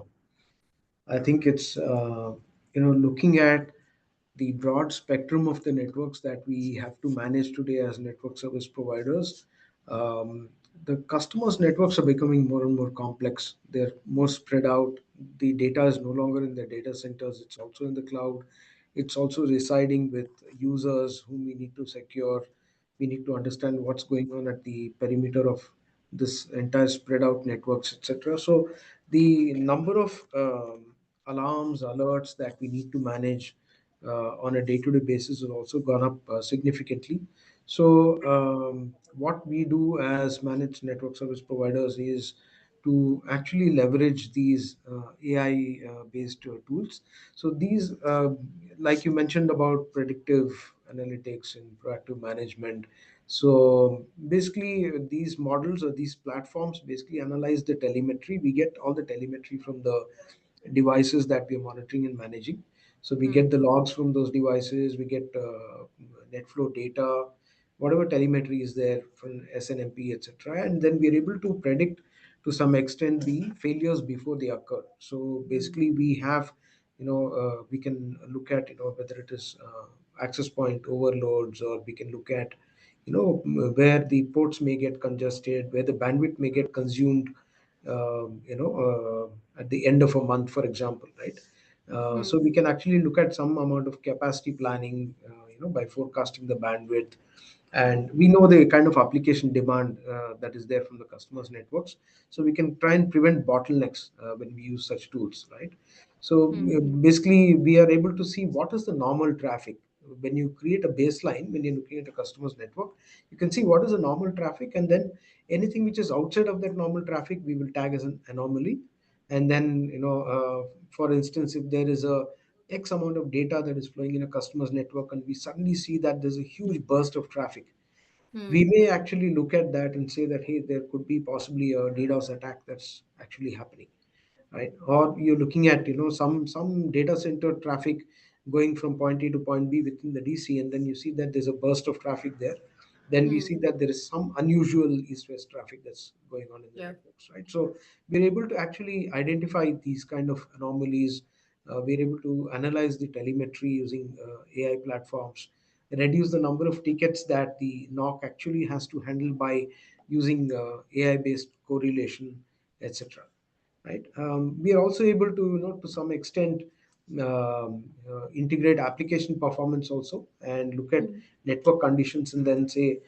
I think it's looking at the broad spectrum of the networks that we have to manage today as network service providers. Um, the customers' networks are becoming more and more complex. They're more spread out. The data is no longer in the data centers, it's also in the cloud. It's also residing with users whom we need to secure. We need to understand what's going on at the perimeter of this entire spread out networks, etc. So the number of alarms, alerts that we need to manage on a day-to-day basis has also gone up significantly. So what we do as managed network service providers is to actually leverage these AI based tools. So these, like you mentioned about predictive analytics and proactive management. So basically, these models or these platforms basically analyze the telemetry. We get all the telemetry from the devices that we are monitoring and managing. So we Hmm. get the logs from those devices. We get net flow data, whatever telemetry is there from SNMP, etc. And then we are able to predict to some extent the failures before they occur. So basically, we have, we can look at, whether it is access point overloads, or we can look at, where the ports may get congested, where the bandwidth may get consumed, at the end of a month, for example, right? So we can actually look at some amount of capacity planning, by forecasting the bandwidth, and we know the kind of application demand that is there from the customers' networks. So we can try and prevent bottlenecks when we use such tools, right? So basically, we are able to see what is the normal traffic. When you create a baseline, when you're looking at a customer's network, you can see what is the normal traffic, and then anything which is outside of that normal traffic, we will tag as an anomaly. And then, for instance, if there is a X amount of data that is flowing in a customer's network, and we suddenly see that there's a huge burst of traffic, we may actually look at that and say that, hey, there could be possibly a DDoS attack that's actually happening, right? Or you're looking at, some data center traffic going from point A to point B within the DC, and then you see that there's a burst of traffic there. Then we see that there is some unusual east-west traffic that's going on in the Yeah. networks, right? So we're able to actually identify these kind of anomalies. We're able to analyze the telemetry using AI platforms, reduce the number of tickets that the NOC actually has to handle by using AI-based correlation, etc. Right? We are also able to, to some extent, integrate application performance also, and look at network conditions, and then say,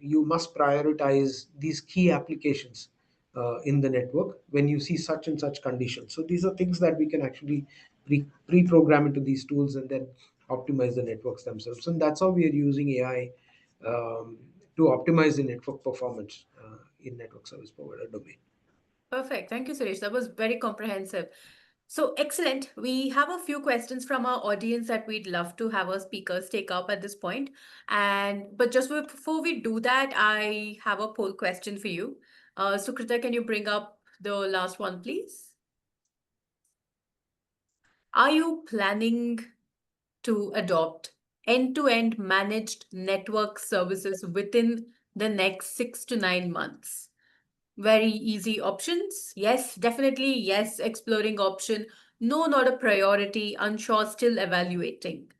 you must prioritize these key applications in the network when you see such and such conditions. So these are things that we can actually pre-program into these tools, and then optimize the networks themselves. And that's how we are using AI to optimize the network performance in network service provider domain. Perfect. Thank you, Suresh. That was very comprehensive. So excellent. We have a few questions from our audience that we'd love to have our speakers take up at this point. But just before we do that, I have a poll question for you. Sukrita, can you bring up the last one, please? Are you planning to adopt end-to-end managed network services within the next 6 to 9 months? Very easy options. Yes, definitely. Yes, exploring option. No, not a priority. Unsure, still evaluating.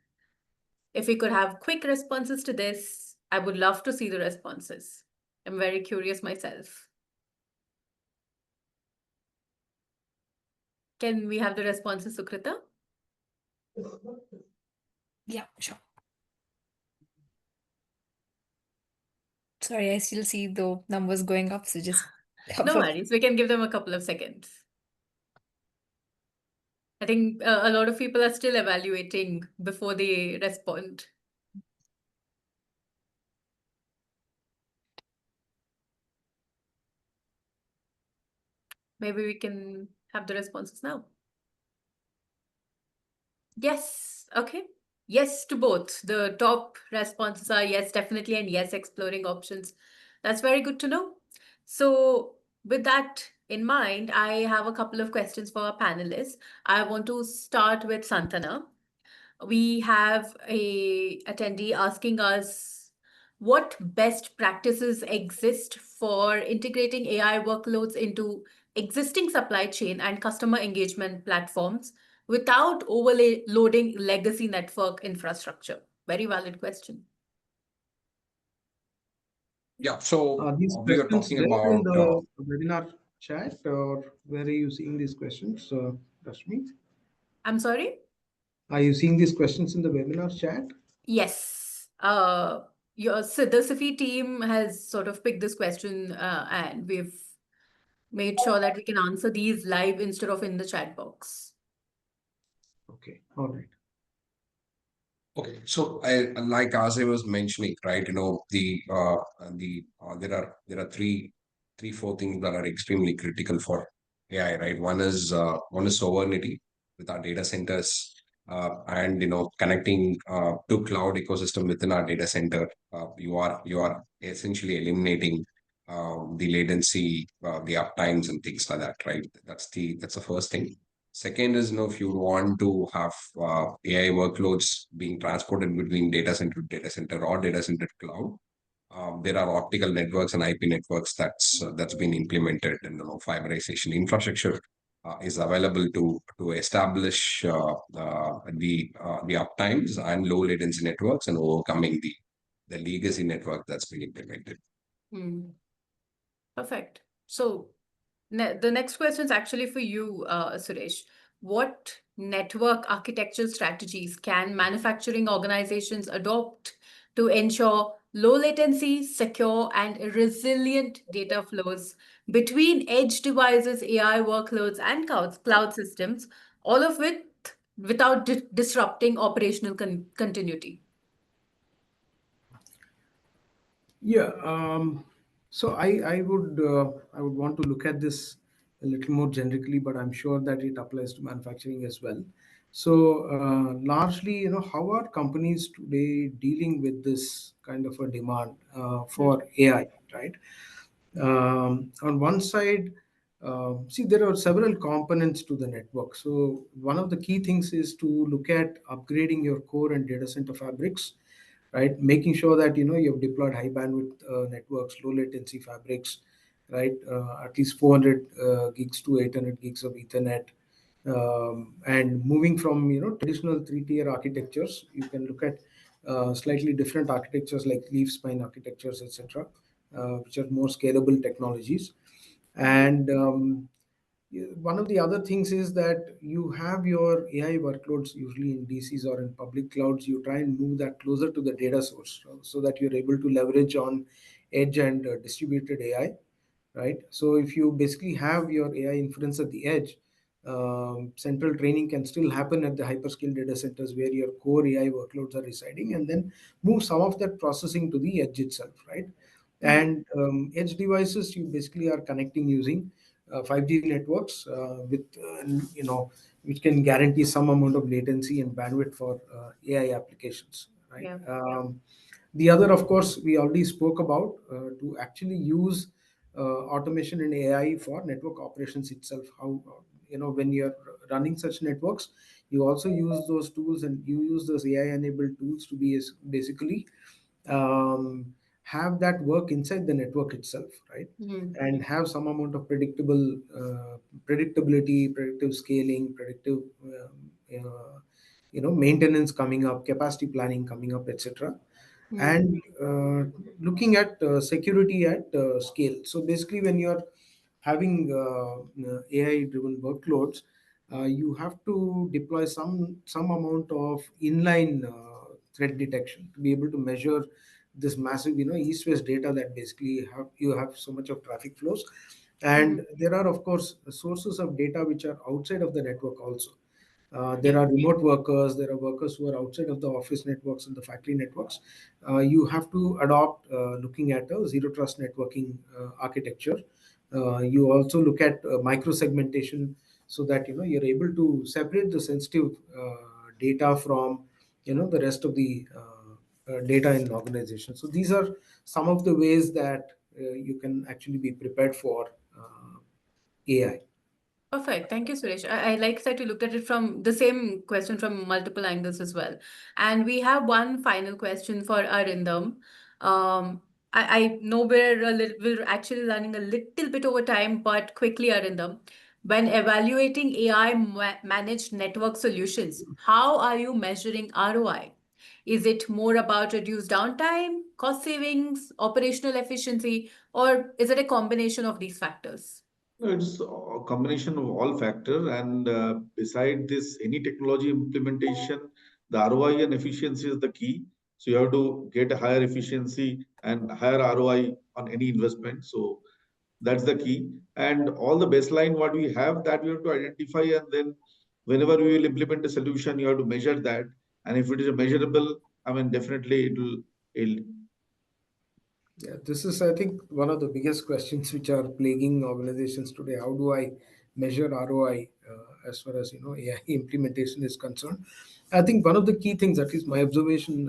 If we could have quick responses to this, I would love to see the responses. I'm very curious myself. Can we have the responses, Sukrita? Yeah, sure. Sorry, I still see the numbers going up, so just No worries. We can give them a couple of seconds. I think a lot of people are still evaluating before they respond. Maybe we can have the responses now. Yes. Okay. Yes to both. The top responses are yes, definitely, and yes, exploring options. That's very good to know. So, with that in mind, I have a couple of questions for our panelists. I want to start with Santana. We have a attendee asking us what best practices exist for integrating AI workloads into existing supply chain and customer engagement platforms without overloading legacy network infrastructure. Very valid question. Yeah, so Are these we were questions talking there in about the webinar chat, or where are you seeing these questions, Rashmi? I'm sorry? Are you seeing these questions in the webinar chat? Yes. The SIFI team has sort of picked this question, and we've made sure that we can answer these live instead of in the chat box. Okay, all right. Okay, so like as I was mentioning, right, there are three, four things that are extremely critical for AI, right? One is sovereignty with our data centers, and connecting to cloud ecosystem within our data center. You are essentially eliminating the latency, the uptimes and things like that, right? That's the first thing. Second is, if you want to have AI workloads being transported between data center or data center to cloud, there are optical networks and IP networks that's been implemented, and fiberization infrastructure is available to establish the uptimes and low latency networks and overcoming the legacy network that's been implemented. Perfect. So the next question is actually for you, Suresh. What network architectural strategies can manufacturing organizations adopt to ensure low latency, secure, and resilient data flows between edge devices, AI workloads, and cloud systems, all of it without disrupting operational continuity? Yeah. So I would want to look at this a little more generically, but I'm sure that it applies to manufacturing as well. So largely, how are companies today dealing with this kind of a demand for AI, right? On one side, see, there are several components to the network. So one of the key things is to look at upgrading your core and data center fabrics, right? Making sure that you've deployed high bandwidth networks, low latency fabrics, right? At least 400 gigs to 800 gigs of Ethernet. And moving from traditional three-tier architectures, you can look at slightly different architectures like leaf spine architectures, etc., which are more scalable technologies. And one of the other things is that you have your AI workloads usually in DCs or in public clouds. You try and move that closer to the data source, so that you're able to leverage on edge and distributed AI, right? So if you basically have your AI inference at the edge, central training can still happen at the hyperscale data centers where your core AI workloads are residing, and then move some of that processing to the edge itself, right? And edge devices, you basically are connecting using 5G networks with which can guarantee some amount of latency and bandwidth for AI applications, right? Yeah. The other, of course, we already spoke about, to actually use automation and AI for network operations itself. How when you're running such networks, you also use those tools, and you use those AI-enabled tools to be basically um, have that work inside the network itself, right? And have some amount of predictability, predictive scaling, predictive maintenance coming up, capacity planning coming up, etc. And looking at security at scale. So basically, when you're having AI driven workloads, you have to deploy some amount of inline threat detection to be able to measure this massive east west data that basically you have so much of traffic flows. And there are, of course, sources of data which are outside of the network also. There are remote workers, there are workers who are outside of the office networks and the factory networks. You have to adopt looking at a zero trust networking architecture. You also look at micro segmentation, so that you're able to separate the sensitive data from the rest of the data in an organization. So these are some of the ways that you can actually be prepared for AI. Perfect. Thank you, Suresh. I like that you looked at it from the same question from multiple angles as well. And we have one final question for Arindam. I know we're actually running a little bit over time, but quickly, Arindam, when evaluating AI managed network solutions, how are you measuring ROI? Is it more about reduced downtime, cost savings, operational efficiency, or is it a combination of these factors? No, it's a combination of all factors, and beside this, any technology implementation, the ROI and efficiency is the key. So you have to get a higher efficiency and higher ROI on any investment. So that's the key. And all the baseline what we have, that we have to identify, and then whenever we will implement a solution, you have to measure that. And if it is measurable, I mean, definitely it'll Yeah, this is, I think, one of the biggest questions which are plaguing organizations today. How do I measure ROI as far as AI implementation is concerned? I think one of the key things, at least my observation,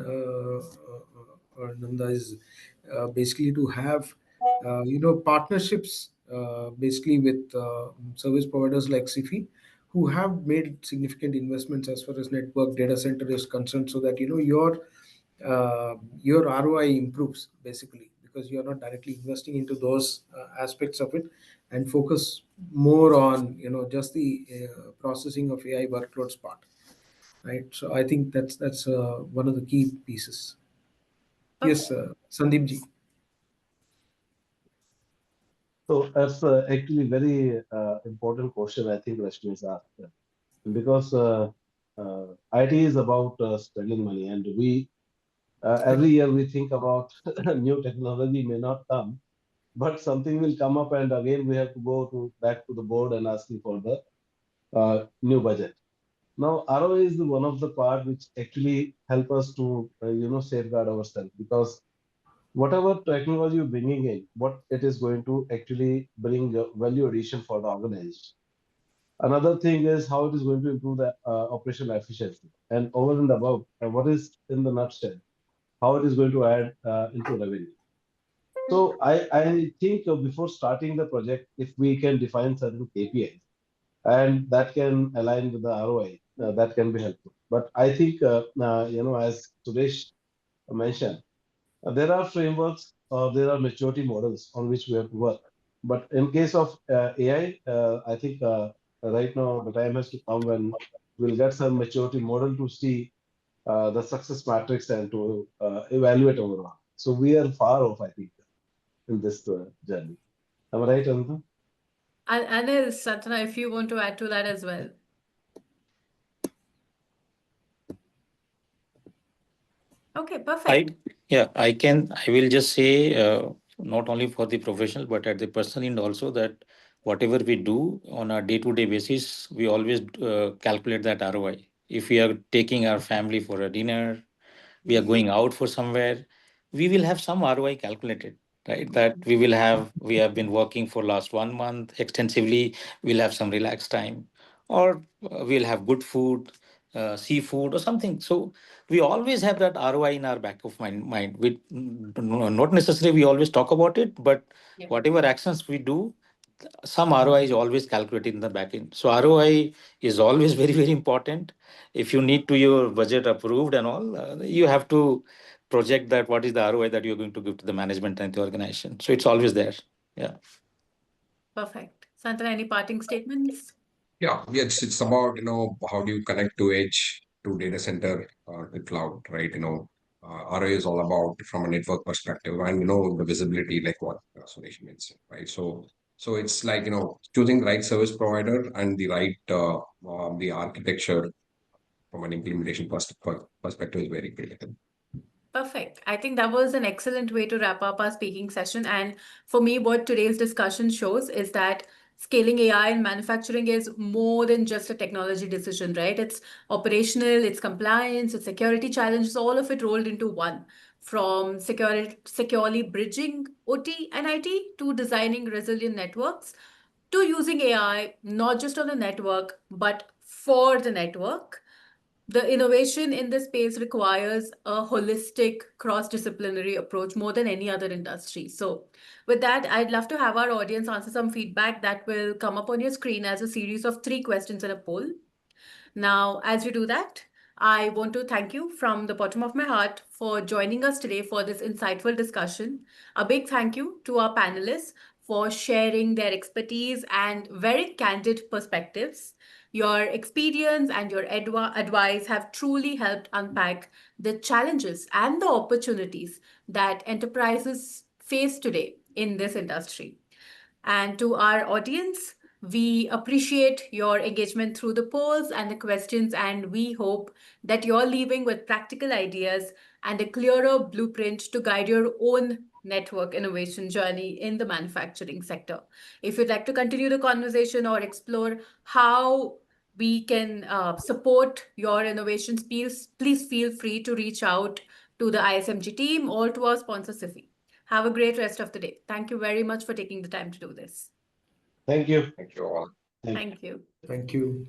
Nanda, is basically to have partnerships basically with service providers like SIFI, who have made significant investments as far as network data center is concerned, so that your ROI improves, basically, because you're not directly investing into those aspects of it, and focus more on just the processing of AI workloads part, right? So I think that's one of the key pieces. Yes, Sandeep ji. So that's actually very important question I think Rashmi has asked, because IT is about spending money, and we every year we think about new technology may not come, but something will come up, and again we have to go back to the board and asking for the new budget. Now, ROI is one of the part which actually help us to safeguard ourselves, because whatever technology you're bringing in, what it is going to actually bring value addition for the organization. Another thing is how it is going to improve the operational efficiency, and over and above, what is in the nutshell, how it is going to add into revenue. So I think before starting the project, if we can define certain KPIs and that can align with the ROI, that can be helpful. But I think, as Suresh mentioned, there are frameworks, there are maturity models on which we have to work. But in case of AI, I think right now the time has to come when we'll get some maturity model to see the success matrix and to evaluate overall. So we are far off, I think, in this journey. Am I right, Anita? Anil, Satna, if you want to add to that as well. Okay, perfect. I will just say, not only for the professional, but at the personal end also, that whatever we do on a day-to-day basis, we always calculate that ROI. If we are taking our family for a dinner, we are going out for somewhere, we will have some ROI calculated, right? That we have been working for last 1 month extensively, we'll have some relaxed time, or we'll have good food, seafood or something. So we always have that ROI in our back of mind. We not necessarily we always talk about it, but Yeah. whatever actions we do, some ROI is always calculated in the back end. So ROI is always very, very important. If you need to your budget approved and all, you have to project that what is the ROI that you're going to give to the management and the organization. So it's always there. Yeah. Perfect. Santana, any parting statements? Yeah, it's about, how do you connect to edge to data center to cloud, right? RA is all about from a network perspective, and the visibility, like what Suresh mentioned, right? So it's like, choosing the right service provider and the right the architecture from an implementation perspective is very critical. Perfect. I think that was an excellent way to wrap up our speaking session. And for me, what today's discussion shows is that scaling AI in manufacturing is more than just a technology decision, right? It's operational, it's compliance, it's security challenges, all of it rolled into one. From securely bridging OT and IT to designing resilient networks to using AI not just on the network, but for the network. The innovation in this space requires a holistic, cross-disciplinary approach more than any other industry. So, with that, I'd love to have our audience answer some feedback that will come up on your screen as a series of 3 questions in a poll. Now, as you do that, I want to thank you from the bottom of my heart for joining us today for this insightful discussion. A big thank you to our panelists for sharing their expertise and very candid perspectives. Your experience and your advice have truly helped unpack the challenges and the opportunities that enterprises face today in this industry. And to our audience, we appreciate your engagement through the polls and the questions, and we hope that you're leaving with practical ideas and a clearer blueprint to guide your own network innovation journey in the manufacturing sector. If you'd like to continue the conversation or explore how we can support your innovations, please feel free to reach out to the ISMG team or to our sponsor, SIFI. Have a great rest of the day. Thank you very much for taking the time to do this. Thank you. Thank you all. Thank you. Thank you. Thank you.